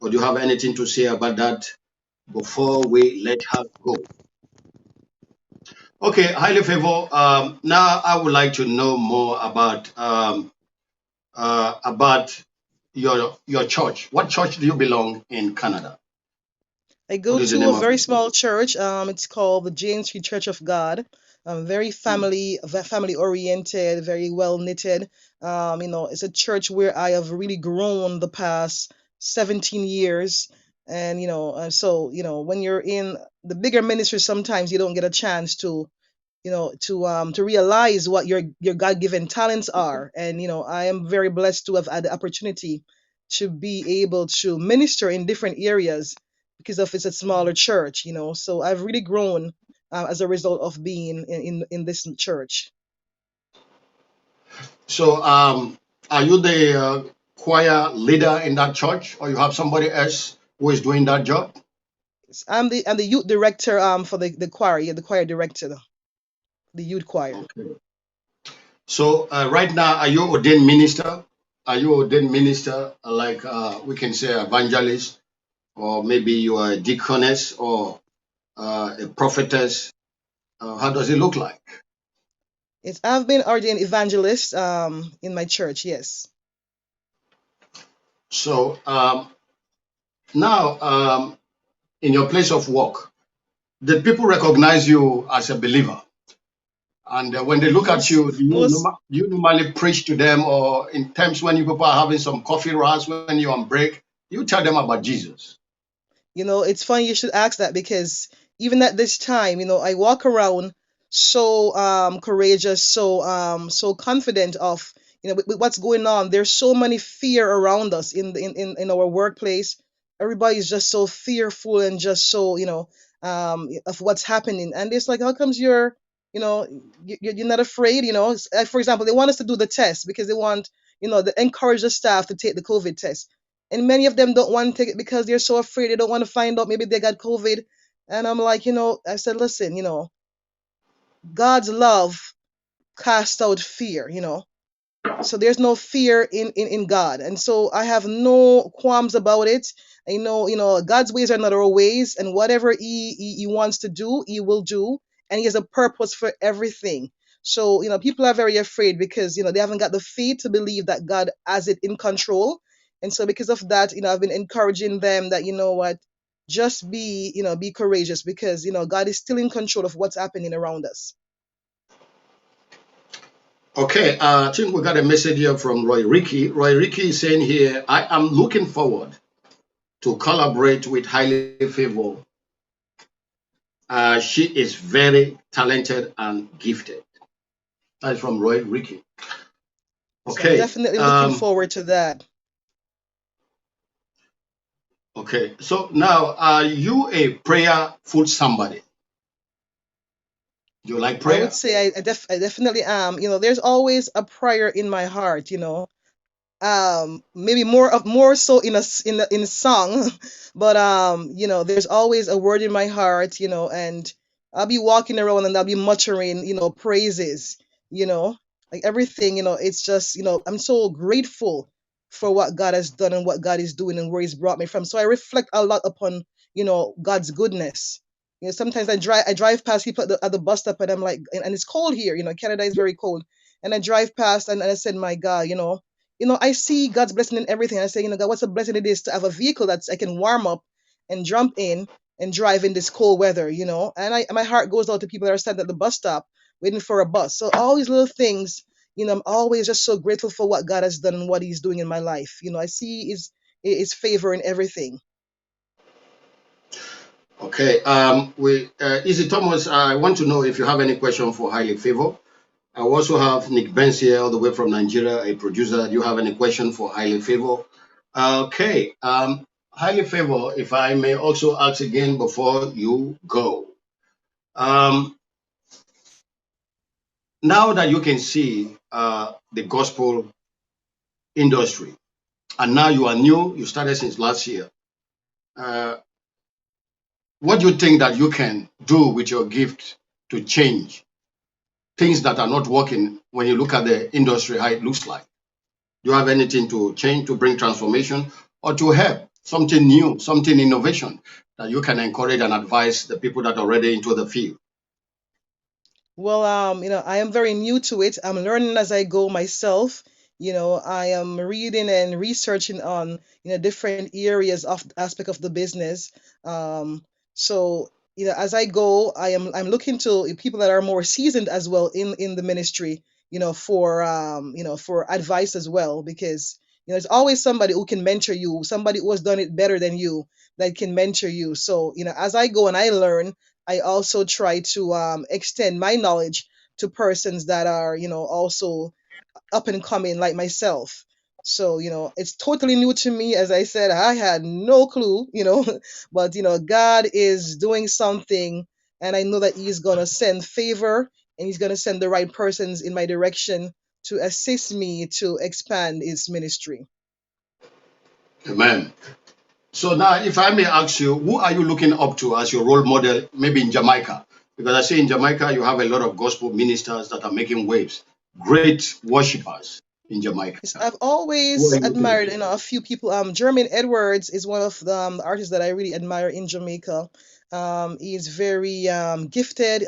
or do you have anything to say about that before we let her go? Okay, Highly Favor. Now, I would like to know more about your church. What church do you belong in Canada? I What go is the to a name of very it? small church. It's called the James Street Church of God. Very Mm. family oriented, very well knitted. It's a church where I have really grown the past 17 years. And so when you're in the bigger ministry, sometimes you don't get a chance to realize what your God-given talents are. And I am very blessed to have had the opportunity to be able to minister in different areas because of it's a smaller church. So I've really grown as a result of being in this church. So, are you the choir leader in that church, or you have somebody else who is doing that job? I'm the youth director for the choir, yeah, the choir director, the youth choir. Okay. So right now, are you ordained minister? Are you ordained minister, like we can say evangelist, or maybe you are a deaconess or a prophetess? How does it look like? I've been ordained evangelist in my church, yes. So now, in your place of work, the people recognize you as a believer? And when they look at Most you, most do you normally preach to them, or in times when you people are having some coffee runs, when you're on break, you tell them about Jesus? It's funny you should ask that because even at this time, I walk around so courageous, so confident of with what's going on. There's so many fear around us in our workplace. Everybody's just so fearful and just so of what's happening, and it's like, how comes you know you're not afraid? For example, they want us to do the test because they want they encourage the staff to take the COVID test, and many of them don't want to take it because they're so afraid. They don't want to find out maybe they got COVID. And I'm like, I said, listen, God's love casts out fear. So there's no fear in God. And so I have no qualms about it. I know, God's ways are not our ways, and whatever he wants to do, he will do. And he has a purpose for everything. So, people are very afraid because, they haven't got the faith to believe that God has it in control. And so because of that, I've been encouraging them that, what, just be courageous because, God is still in control of what's happening around us. Okay, I think we got a message here from Roy Ricky. Roy Ricky is saying here, I am looking forward to collaborate with Highly Favoured. She is very talented and gifted. That is from Roy Ricky. So I'm Okay, definitely looking forward to that. okay. So now, are you a prayerful somebody? Do you like I would prayer? say I definitely am. There's always a prayer in my heart. Maybe more so in a song, but there's always a word in my heart. And I'll be walking around and I'll be muttering, praises. You know, like everything. It's just I'm so grateful for what God has done and what God is doing and where He's brought me from. So I reflect a lot upon God's goodness. Sometimes I drive past people at the bus stop and I'm like, and it's cold here. Canada is very cold, and I drive past and I said, my God, I see God's blessing in everything. I say, God, what's a blessing it is to have a vehicle that I can warm up and jump in and drive in this cold weather. And my heart goes out to people that are standing at the bus stop waiting for a bus. So all these little things, I'm always just so grateful for what God has done and what He's doing in my life. I see His favor in everything. Okay. Easy Thomas, I want to know if you have any question for Highly Favor. I also have Nick Benz here, all the way from Nigeria, a producer. Do you have any question for Highly Favor? Okay. Highly Favor, if I may also ask again before you go. Now that you can see the gospel industry, and now you are new, you started since last year. What do you think that you can do with your gift to change things that are not working when you look at the industry, how it looks like? Do you have anything to change, to bring transformation, or to help something new, something innovation that you can encourage and advise the people that are already into the field? Well, I am very new to it. I'm learning as I go myself. I am reading and researching on, different areas of aspect of the business. So, as I go, I'm looking to people that are more seasoned as well in the ministry, for advice as well, because there's always somebody who can mentor you, somebody who has done it better than you that can mentor you. So, as I go and I learn, I also try to extend my knowledge to persons that are, also up and coming like myself. So, it's totally new to me. As I said, I had no clue, but, God is doing something, and I know that He's going to send favor and He's going to send the right persons in my direction to assist me to expand His ministry. Amen. So now, if I may ask you, who are you looking up to as your role model, maybe in Jamaica? Because I see in Jamaica you have a lot of gospel ministers that are making waves, great worshippers in Jamaica. Yes, I've Who are always you looking up admired, to? a few people. Jermaine Edwards is one of the artists that I really admire in Jamaica. He is very gifted,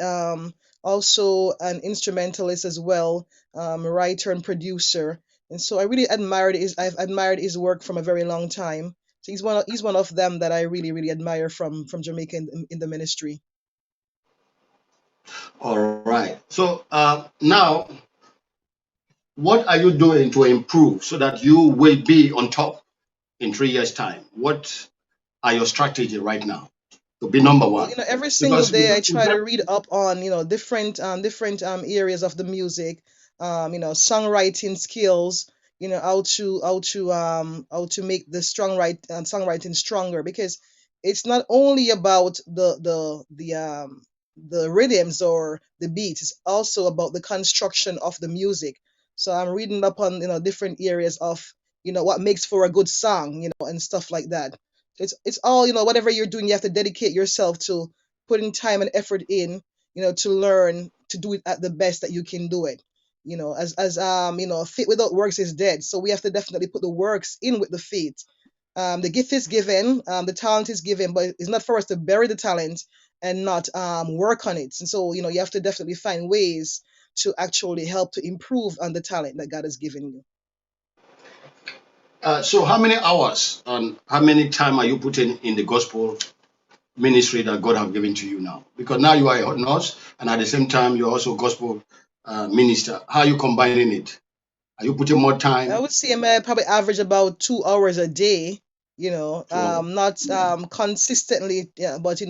also an instrumentalist as well, writer and producer. And so I've admired his work from a very long time. So he's one of them that I really, really admire from Jamaica in the ministry. All right. So now, what are you doing to improve so that you will be on top in 3 years' time? What are your strategy right now to be number Well, one? every single Because day I try to read up on, different areas of the music, songwriting skills, how to make the songwriting stronger, because it's not only about the rhythms or the beats, it's also about the construction of the music. So I'm reading up on, different areas of, what makes for a good song, and stuff like that. It's all, whatever you're doing, you have to dedicate yourself to putting time and effort in, to learn to do it at the best that you can do it. Faith without works is dead. So we have to definitely put the works in with the faith. The gift is given, the talent is given, but it's not for us to bury the talent and not work on it. And so, you have to definitely find ways to actually help to improve on the talent that God has given you. so how many hours and how many time are you putting in the gospel ministry that God have given to you now? Because now you are a nurse and at the same time you're also gospel minister. How are you combining it? Are you putting more I time would say I may probably average about 2 hours a day, to? not consistently, yeah, but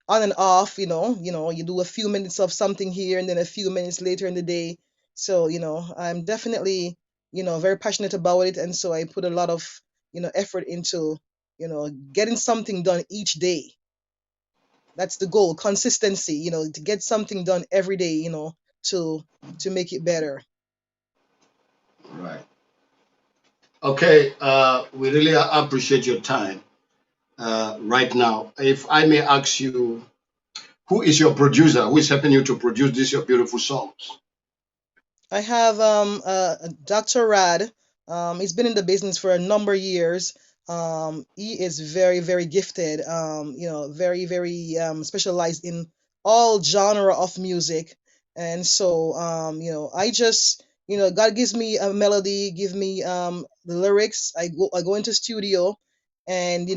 on and off, you do a few minutes of something here and then a few minutes later in the day. So, I'm definitely, very passionate about it. And so I put a lot of, effort into, getting something done each day. That's the goal, consistency, to get something done every day, to make it better. Right. Okay. We really appreciate your time right now. If I may ask you, who is your producer? Who is helping you to produce these your beautiful songs? I have Dr. Rad. He's been in the business for a number of years. He is very, very gifted. Very, very specialized in all genre of music. And so, I just, God gives me a melody, give me the lyrics. I go into studio, and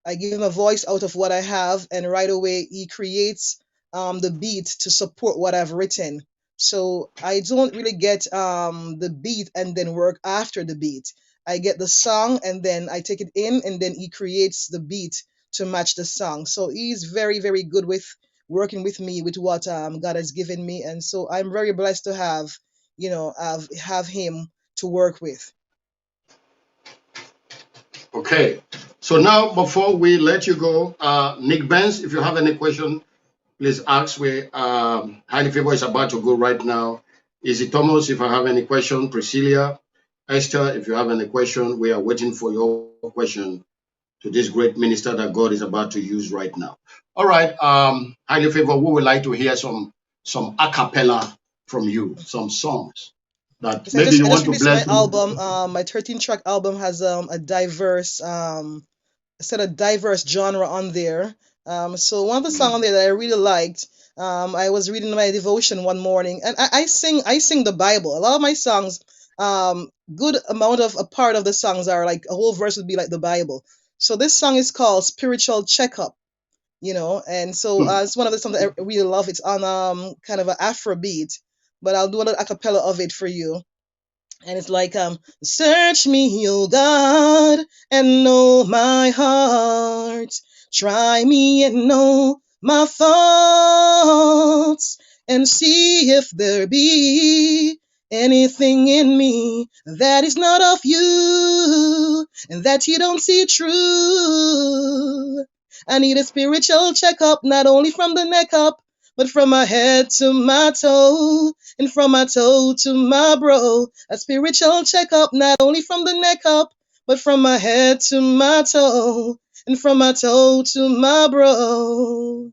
I give him a voice out of what I have, and right away he creates the beat to support what I've written. So I don't really get the beat and then work after the beat. I get the song and then I take it in, and then he creates the beat to match the song. So he's very, very good with working with me with what God has given me. And so I'm very blessed to have him to work with. Okay. So now, before we let you go, Nick Benz, if you have any question, please ask. We highly favor is about to go right now. Izzy Thomas, if I have any question, Priscilla, Esther, if you have any question, we are waiting for your question to this great minister that God is about to use right now. All right, highly favor, we would like to hear some a cappella from you, some songs that Yes, maybe you I just want to released my bless me. album. My 13-track album has a diverse set of diverse genre on there. So one of the songs on there that I really liked, I was reading my devotion one morning, and I sing the Bible. A lot of my songs, good amount of a part of the songs are like a whole verse would be like the Bible. So this song is called Spiritual Checkup. And so it's one of the songs that I really love. It's on kind of an Afro beat, but I'll do a little acapella of it for you. And it's like, search me, O God, and know my heart. Try me and know my thoughts, and see if there be anything in me that is not of you, and that you don't see true. I need a spiritual checkup, not only from the neck up, but from my head to my toe, and from my toe to my bro. A spiritual checkup, not only from the neck up, but from my head to my toe. and from my toe to my bro.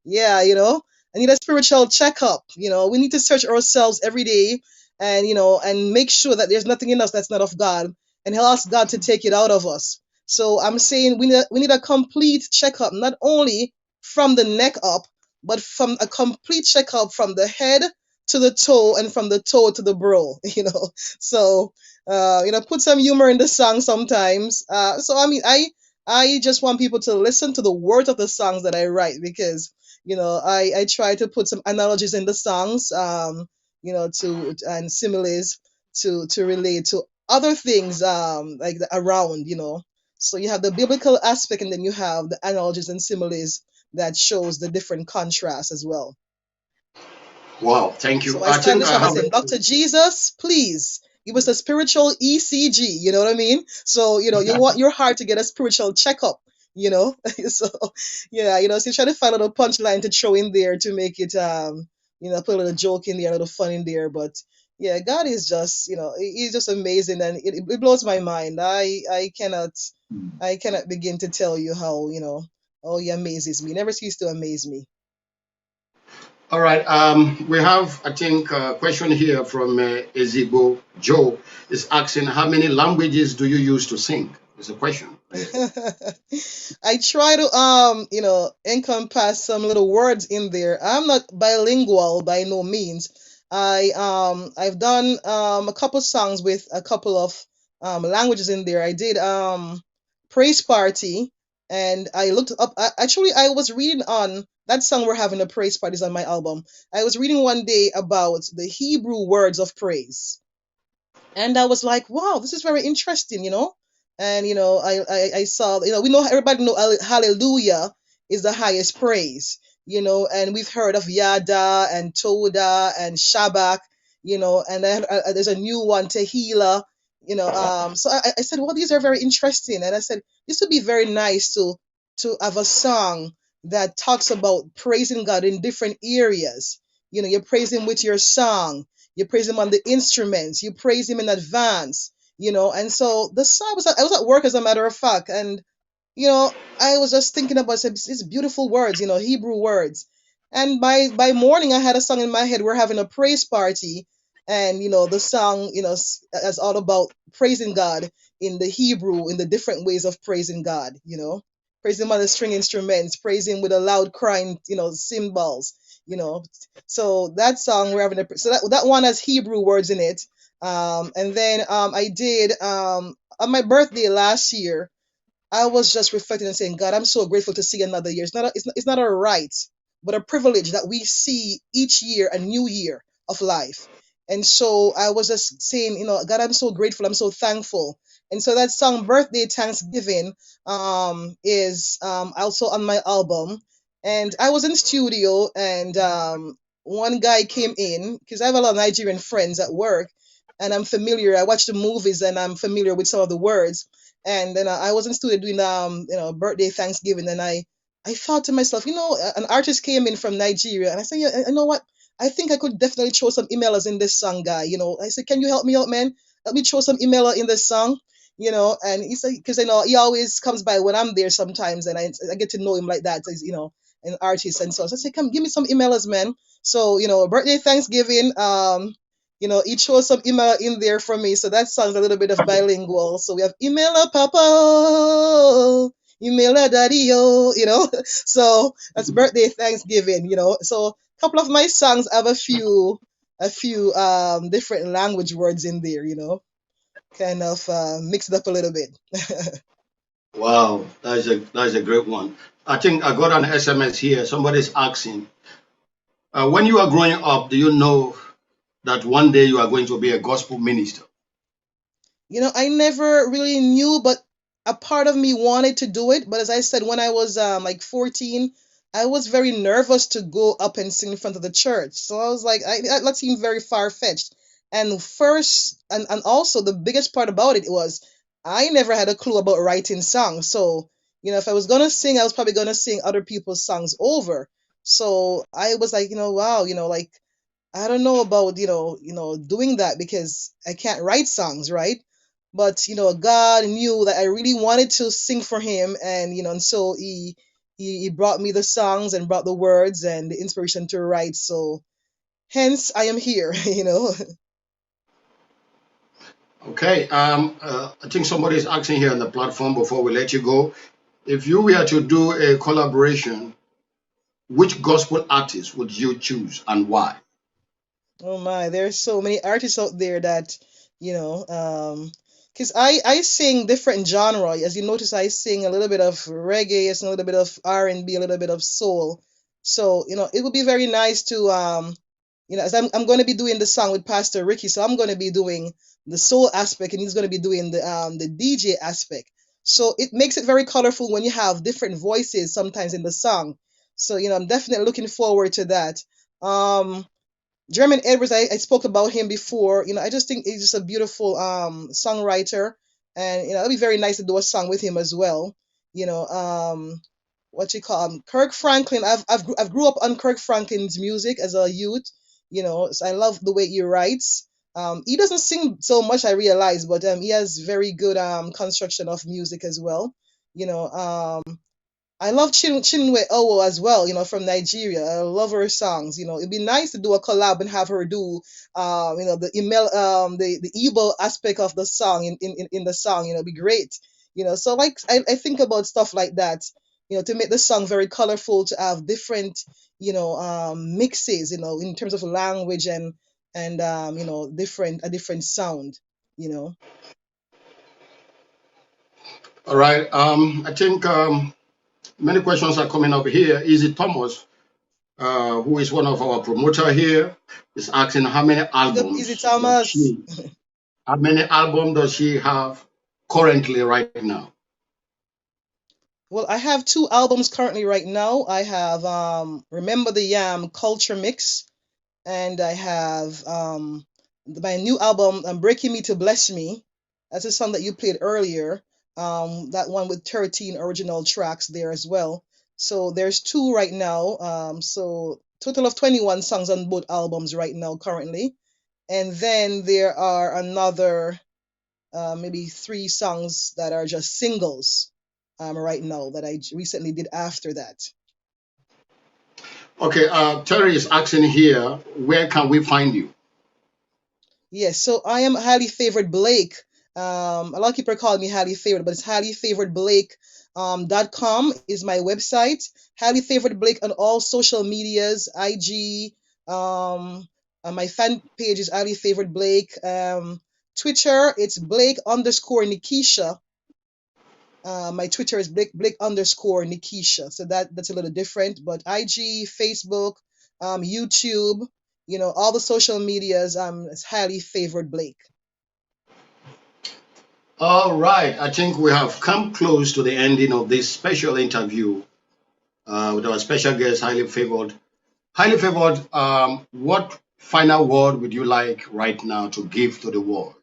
Yeah, I need a spiritual checkup. We need to search ourselves every day, and and make sure that there's nothing in us that's not of God, and ask God to take it out of us. So I'm saying we need a complete checkup, not only from the neck up, but from a complete checkup from the head to the toe and from the toe to the bro. So put some humor in the song sometimes. So I mean, I just want people to listen to the words of the songs that I write, because I try to put some analogies in the songs, to and similes to relate to other things, like around. So you have the biblical aspect, and then you have the analogies and similes that shows the different contrasts as well. Wow, thank you. So I I start think this I song by have saying, Dr. Jesus, please give us a spiritual ECG. You know what I mean? So, you want your heart to get a spiritual checkup, So, yeah, so you try to find a little punchline to throw in there to make it, put a little joke in there, a little fun in there. But yeah, God is just, he's just amazing, and it blows my mind. I cannot begin to tell you how, how he amazes me. He never ceases to amaze me. all right. We have, I think, a question here from Ezigbo Joe is asking, how many languages do you use to sing? It's a question. I try to encompass some little words in there. I'm not bilingual by no means. I've done a couple songs with a couple of languages in there. I did Praise Party, and I looked up, actually I was reading on that song, We're Having a Praise Party, is on my album. I was reading one day about the Hebrew words of praise, and I was like, wow, this is very interesting. And I saw, we know, everybody know hallelujah is the highest praise, and we've heard of Yada and Toda and Shabak, and then there's a new one, Tehillah, so I said, well, these are very interesting, and I said this would be very nice to have a song that talks about praising God in different areas. You praise him with your song, you praise him on the instruments, you praise him in advance, and so the song I was at work, as a matter of fact, and I was just thinking about these beautiful words, Hebrew words. And by morning, I had a song in my head. We're having a praise party, and the song, is all about praising God in the Hebrew, in the different ways of praising God. Praise him on the string instruments, praise him with a loud crying, cymbals. You know, so that song, we're having so that one has Hebrew words in it. And then I did on my birthday last year. I was just reflecting and saying, God, I'm so grateful to see another year. It's not a right, but a privilege that we see each year a new year of life. And so I was just saying, God, I'm so grateful. I'm so thankful. And so that song, Birthday Thanksgiving, is also on my album. And I was in studio, and one guy came in, because I have a lot of Nigerian friends at work, and I'm familiar. I watch the movies, and I'm familiar with some of the words. And then I was in studio doing birthday Thanksgiving, and I thought to myself, an artist came in from Nigeria, and I said, yeah, you know what? I think I could definitely throw some emailers in this song, guy. I said, can you help me out, man? Let me throw some emailer in this song. And he said, because he always comes by when I'm there sometimes, and I get to know him like that, as an artist. And so I said, come give me some emailers, man. So birthday Thanksgiving, it shows some email in there for me. So that sounds a little bit of bilingual. So we have emailer papa, emailer daddy, so that's birthday Thanksgiving, So a couple of my songs have a few different language words in there, kind of mix it up a little bit. Wow, that's a great one. I think I got an SMS here. Somebody's asking, when you are growing up, do you know that one day you are going to be a gospel minister? I never really knew, but a part of me wanted to do it. But as I said, when I was like 14, I was very nervous to go up and sing in front of the church. So I was like, that seemed very far-fetched. And first, and also the biggest part about it was I never had a clue about writing songs. So, if I was gonna sing, I was probably gonna sing other people's songs over. So I was like, wow, like I don't know about, doing that, because I can't write songs, right? but God knew that I really wanted to sing for Him, and and so He brought me the songs and brought the words and the inspiration to write. So hence I am here. Okay. I think somebody is asking here on the platform before we let you go. If you were to do a collaboration, which gospel artist would you choose and why? Oh my, there's so many artists out there that, you know, because I sing different genre. As you notice, I sing a little bit of reggae, a little bit of R&B, a little bit of soul. So, it would be very nice to as I'm going to be doing the song with Pastor Ricky, so I'm going to be doing the soul aspect, and he's going to be doing the DJ aspect. So it makes it very colorful when you have different voices sometimes in the song. So, I'm definitely looking forward to that. Um, Jermaine Edwards, I spoke about him before. I just think he's just a beautiful songwriter, and it'll be very nice to do a song with him as well. What you call Kirk Franklin. I've grew up on Kirk Franklin's music as a youth. So I love the way he writes. He doesn't sing so much, I realize, but he has very good construction of music as well. You know, I love Chinwe Owo as well, from Nigeria. I love her songs. It'd be nice to do a collab and have her do, the email, the Igbo aspect of the song in the song. It'd be great. So like I think about stuff like that. To make the song very colorful, to have different, mixes, in terms of language and a different sound. You know. All right. I think many questions are coming up here. Easy Thomas, who is one of our promoter here, is asking Big up Easy Thomas. how many albums does she have currently right now? Well, I have two albums currently right now. I have Remember the Yam Culture Mix, and I have my new album Breaking Me to Bless Me. That's a song that you played earlier. That one with 13 original tracks there as well. So there's two right now. So total of 21 songs on both albums right now currently. And then there are another maybe three songs that are just singles right now that I recently did after that. Okay, Terry is asking here, where can we find you? Yes, so I am Highly Favored Blake. A lot of people call me Highly Favored, but it's Highly Favored Blake. .com is my website. Highly Favored Blake on all social medias, IG. My fan page is Highly Favored Blake. Twitter, it's Blake_Nikisha. My Twitter is Blake_Nikisha. So that's a little different. But IG, Facebook, YouTube, all the social medias, it's Highly Favored Blake. All right, I think we have come close to the ending of this special interview with our special guest, Highly Favored. Highly Favored, what final word would you like right now to give to the world?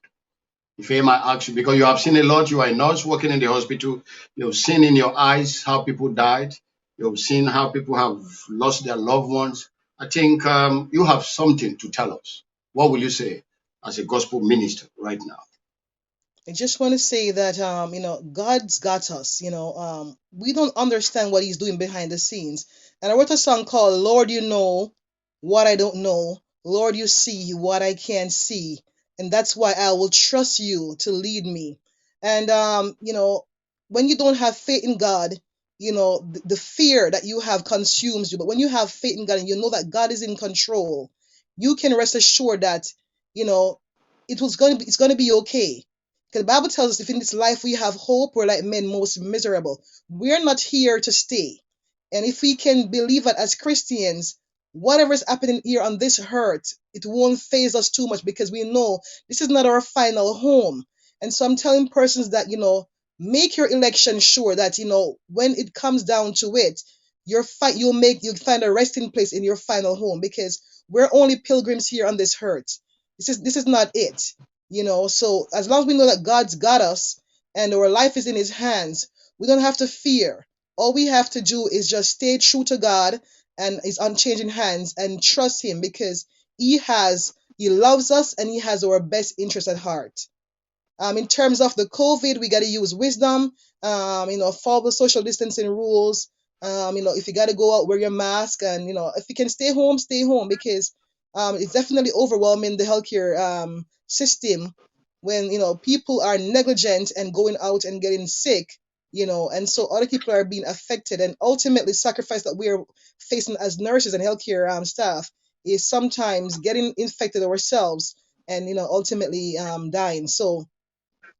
If I might ask you, because you have seen a lot, you are a nurse working in the hospital, you've seen in your eyes how people died, you've seen how people have lost their loved ones. I think you have something to tell us. What will you say as a gospel minister right now? I just want to say that God's got us. We don't understand what He's doing behind the scenes. And I wrote a song called "Lord, You Know What I Don't Know." Lord, You See What I Can't See, and that's why I will trust You to lead me. And when you don't have faith in God, the fear that you have consumes you. But when you have faith in God and you know that God is in control, you can rest assured that you know it's gonna be okay. Because the Bible tells us if in this life we have hope, we're like men most miserable. We're not here to stay. And if we can believe that as Christians, whatever is happening here on this earth, it won't phase us too much because we know this is not our final home. And so I'm telling persons that, make your election sure that, when it comes down to it, you'll find a resting place in your final home because we're only pilgrims here on this earth. This is not it. So as long as we know that God's got us and our life is in His hands, we don't have to fear. All we have to do is just stay true to God and His unchanging hands and trust Him because He loves us and He has our best interest at heart. In terms of the COVID, we got to use wisdom. Follow the social distancing rules. If you got to go out, wear your mask, and if you can stay home because it's definitely overwhelming the healthcare system when people are negligent and going out and getting sick. And so other people are being affected, and ultimately sacrifice that we are facing as nurses and healthcare staff is sometimes getting infected ourselves and ultimately dying. So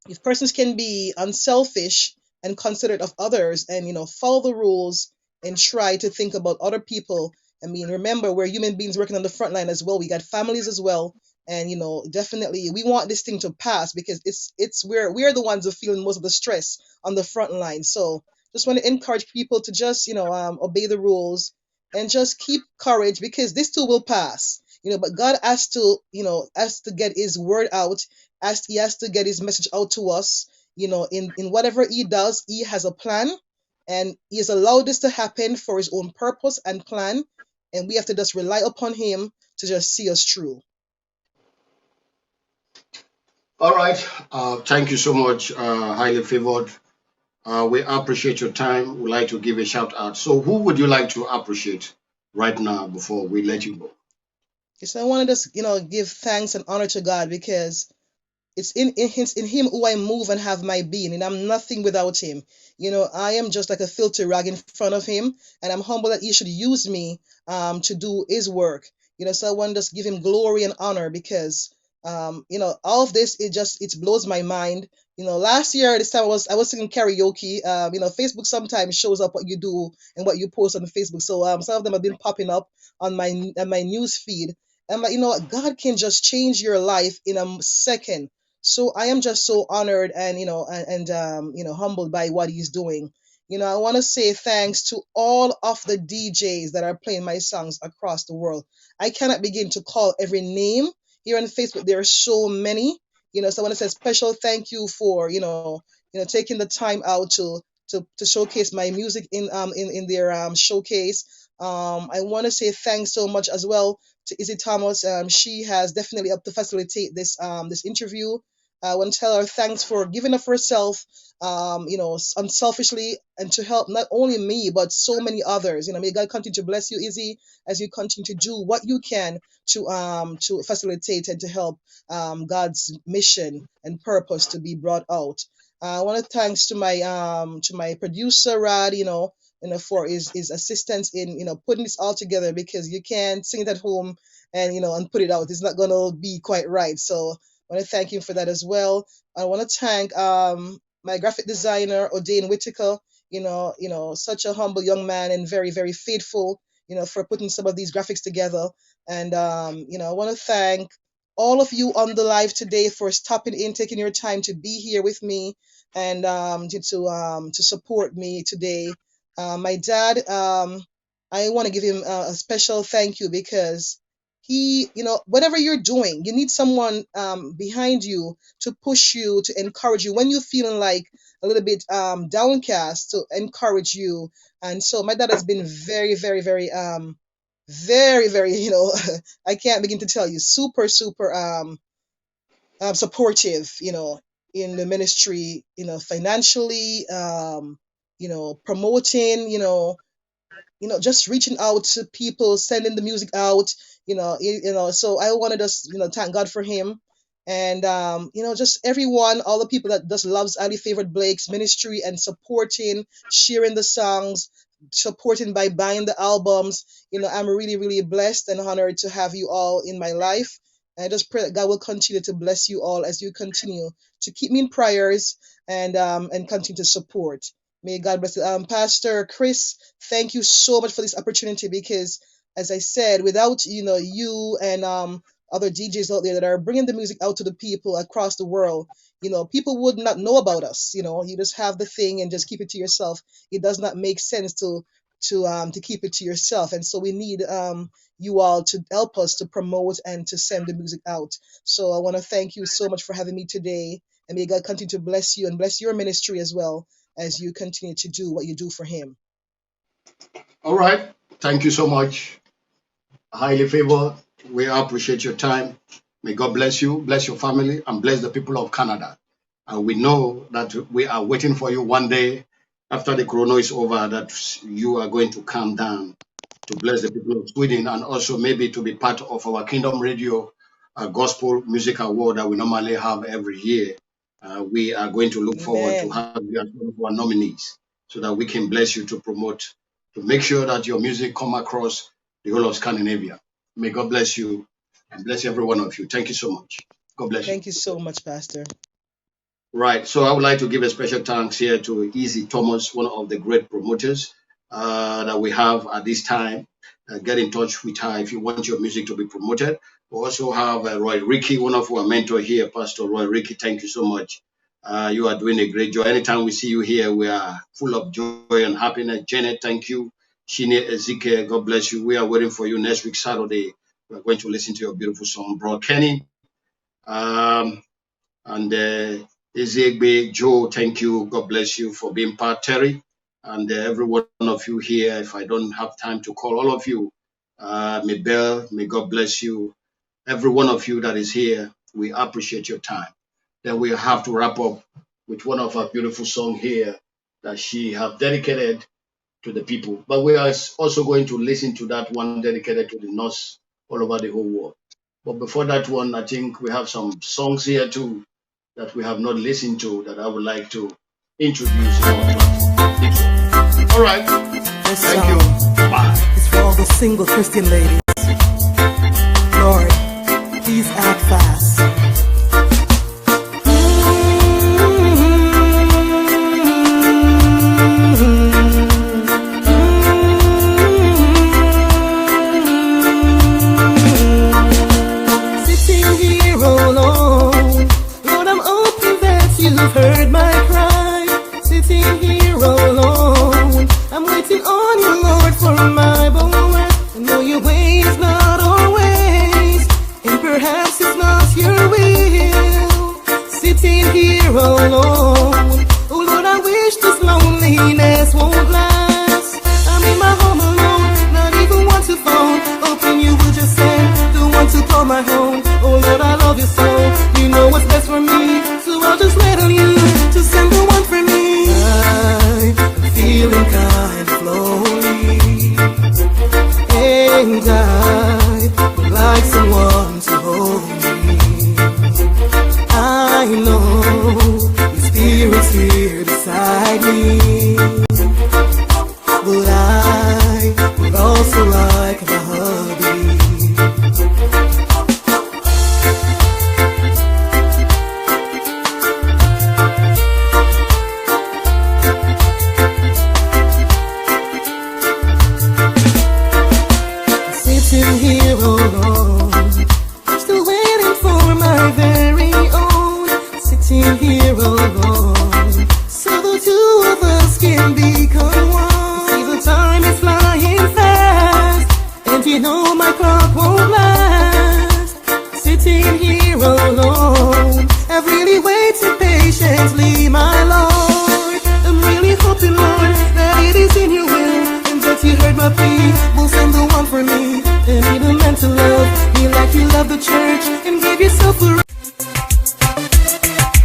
if persons can be unselfish and considerate of others and follow the rules and try to think about other people, I mean, remember, we're human beings working on the front line as well. We got families as well, and definitely we want this thing to pass because it's we're the ones who are feeling most of the stress on the front line. So just want to encourage people to just obey the rules and just keep courage because this too will pass. But God has to get his word out, as he has to get his message out to us. In whatever he does, he has a plan, and he has allowed this to happen for his own purpose and plan, and we have to just rely upon him to just see us through. All right. Thank you so much, highly favored. We appreciate your time. We'd like to give a shout out. So, who would you like to appreciate right now before we let you go? So I want to just give thanks and honor to God because it's in him who I move and have my being, and I'm nothing without him. I am just like a filthy rag in front of him, and I'm humble that he should use me to do his work. So I want to just give him glory and honor because all of this it blows my mind. Last year this time I was singing karaoke. Facebook sometimes shows up what you do and what you post on Facebook. So some of them have been popping up on my news feed. I'm like, what, God can just change your life in a second. So I am just so honored and humbled by what he's doing. I want to say thanks to all of the DJs that are playing my songs across the world. I cannot begin to call every name here on Facebook. There are so many. So I want to say special thank you for taking the time out to showcase my music in their showcase. I want to say thanks so much as well to Izzy Thomas. She has definitely helped to facilitate this interview. I want to tell her thanks for giving of herself, unselfishly, and to help not only me but so many others. May God continue to bless you, Izzy, as you continue to do what you can to facilitate and to help God's mission and purpose to be brought out. I want to thanks to my producer Rad, for his assistance in putting this all together because you can't sing it at home and put it out. It's not gonna be quite right. So I want to thank him for that as well. I want to thank my graphic designer O'Dane Whitaker. Such a humble young man and very very faithful. For putting some of these graphics together. And I want to thank all of you on the live today for stopping in, taking your time to be here with me and to support me today. My dad, I want to give him a special thank you because whatever you're doing, you need someone behind you to push you, to encourage you when you're feeling like a little bit downcast, to encourage you. And so my dad has been very, very, very, very, I can't begin to tell you, super, super supportive, in the ministry, financially, promoting, just reaching out to people, sending the music out, so I want to just, thank God for him. And, just everyone, all the people that just loves Ali Favoured Blake's ministry and supporting, sharing the songs, supporting by buying the albums. I'm really, really blessed and honored to have you all in my life. And I just pray that God will continue to bless you all as you continue to keep me in prayers and continue to support. May God bless you. Pastor Chris, thank you so much for this opportunity because, as I said, without you and other DJs out there that are bringing the music out to the people across the world, people would not know about us. You just have the thing and just keep it to yourself. It does not make sense to keep it to yourself, and so we need you all to help us to promote and to send the music out. So I want to thank you so much for having me today, and may God continue to bless you and bless your ministry as well as you continue to do what you do for him. All right. Thank you so much. Highly favored. We appreciate your time. May God bless you, bless your family, and bless the people of Canada. We know that we are waiting for you one day after the corona is over, that you are going to come down to bless the people of Sweden, and also maybe to be part of our Kingdom Radio Gospel Music Award that we normally have every year. We are going to look forward to Amen. have you as one of our nominees so that we can bless you to promote, to make sure that your music come across the whole of Scandinavia. May God bless you and bless every one of you. Thank you so much. God bless you. Thank you so much, Pastor. Right. So I would like to give a special thanks here to Easy Thomas, one of the great promoters that we have at this time. Get in touch with her if you want your music to be promoted. We also have Roy Ricky, one of our mentors here, Pastor Roy Ricky. Thank you so much. You are doing a great job. Anytime we see you here, we are full of joy and happiness. Janet, thank you. Shine Ezekiel, God bless you. We are waiting for you next week, Saturday. We are going to listen to your beautiful song, Bro Kenny. And Ezekiel, Joe, thank you. God bless you for being part, Terry. And every one of you here, if I don't have time to call all of you, Mabel, may God bless you. Every one of you that is here, we appreciate your time. Then we have to wrap up with one of our beautiful songs here that she have dedicated to the people. But we are also going to listen to that one dedicated to the nurse all over the whole world. But before that one, I think we have some songs here too that we have not listened to that I would like to introduce in our platform. All right. Thank you. Bye. It's for all the single Christian ladies. Lord, please act fast. Sitting here alone, Lord, I'm hoping that you've heard my cry. Sitting here alone, I'm waiting on you, Lord, for my boy. I know your way is not our ways, and perhaps it's not your will. Sitting here alone, oh Lord, I wish this loneliness won't last. I'm in my home alone, not even want to phone, hoping you will just send the one to call my home. Oh Lord, I love you so, you know what's best for me, so I'll just wait on you to send the one for me. I'm feeling kind of lonely, and I would like someone to hold me. I know your spirit's here beside me, but I would also like a hubby. Sitting here alone, still waiting for my very own. Sitting here alone, so the two of us can become one. See, the time is flying fast, and you know my clock won't last. Sitting here alone, I've really waited patiently, my Lord. I'm really hoping, Lord, that it is in your will, and that you heard my plea, will send the one for me. I need a man to love me like you love the church, and give yourself a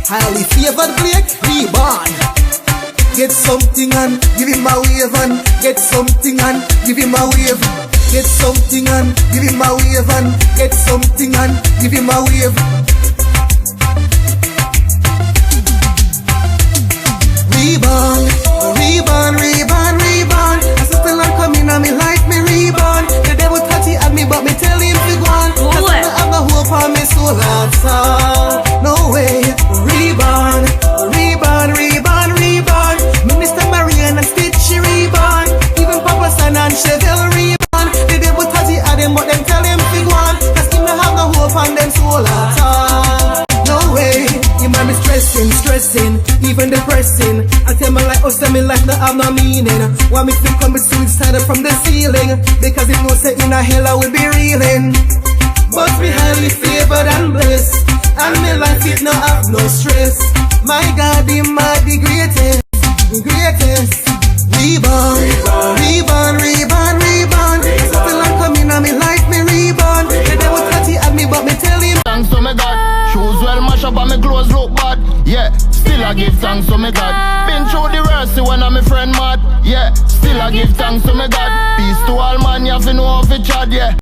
highly favored Blake, reborn. Get something and give him a wave, and get something and give him a wave. Get something and give him a wave, and get something and give him a wave. Reborn, reborn, reborn, reborn. I still not coming on me like me reborn. The devil thought he had me, but me tell him to go on. I still have the hope on me soul and soul. No way, reborn, reborn, reborn, reborn. Minister Marian and Stitchy reborn. Even Papa San and Chevelle reborn. The devil thought he had him, but them tell him to go on. Cause him not have the hope on them soul at all. No way, you might be stressing, stressing, even depressing. I tell my life, oh, tell me life not have no meaning. Want me to come suicidal from the ceiling, because if no say in a hell I will be reeling. But me highly favored and blessed, and my life it not have no stress. My God, he might be greatest, greatest. Reborn, reborn, reborn, reborn. Still I'm coming on me life, me reborn. The devil thought he had me, but me tell him. Thanks to me God, shoes well mash up on me clothes. just look bad. Yeah, still I give thanks to me God. Been through the worst when I'm a friend mad. Yeah, still I give thanks to me God. Peace to all man, you have to know how to chat, yeah.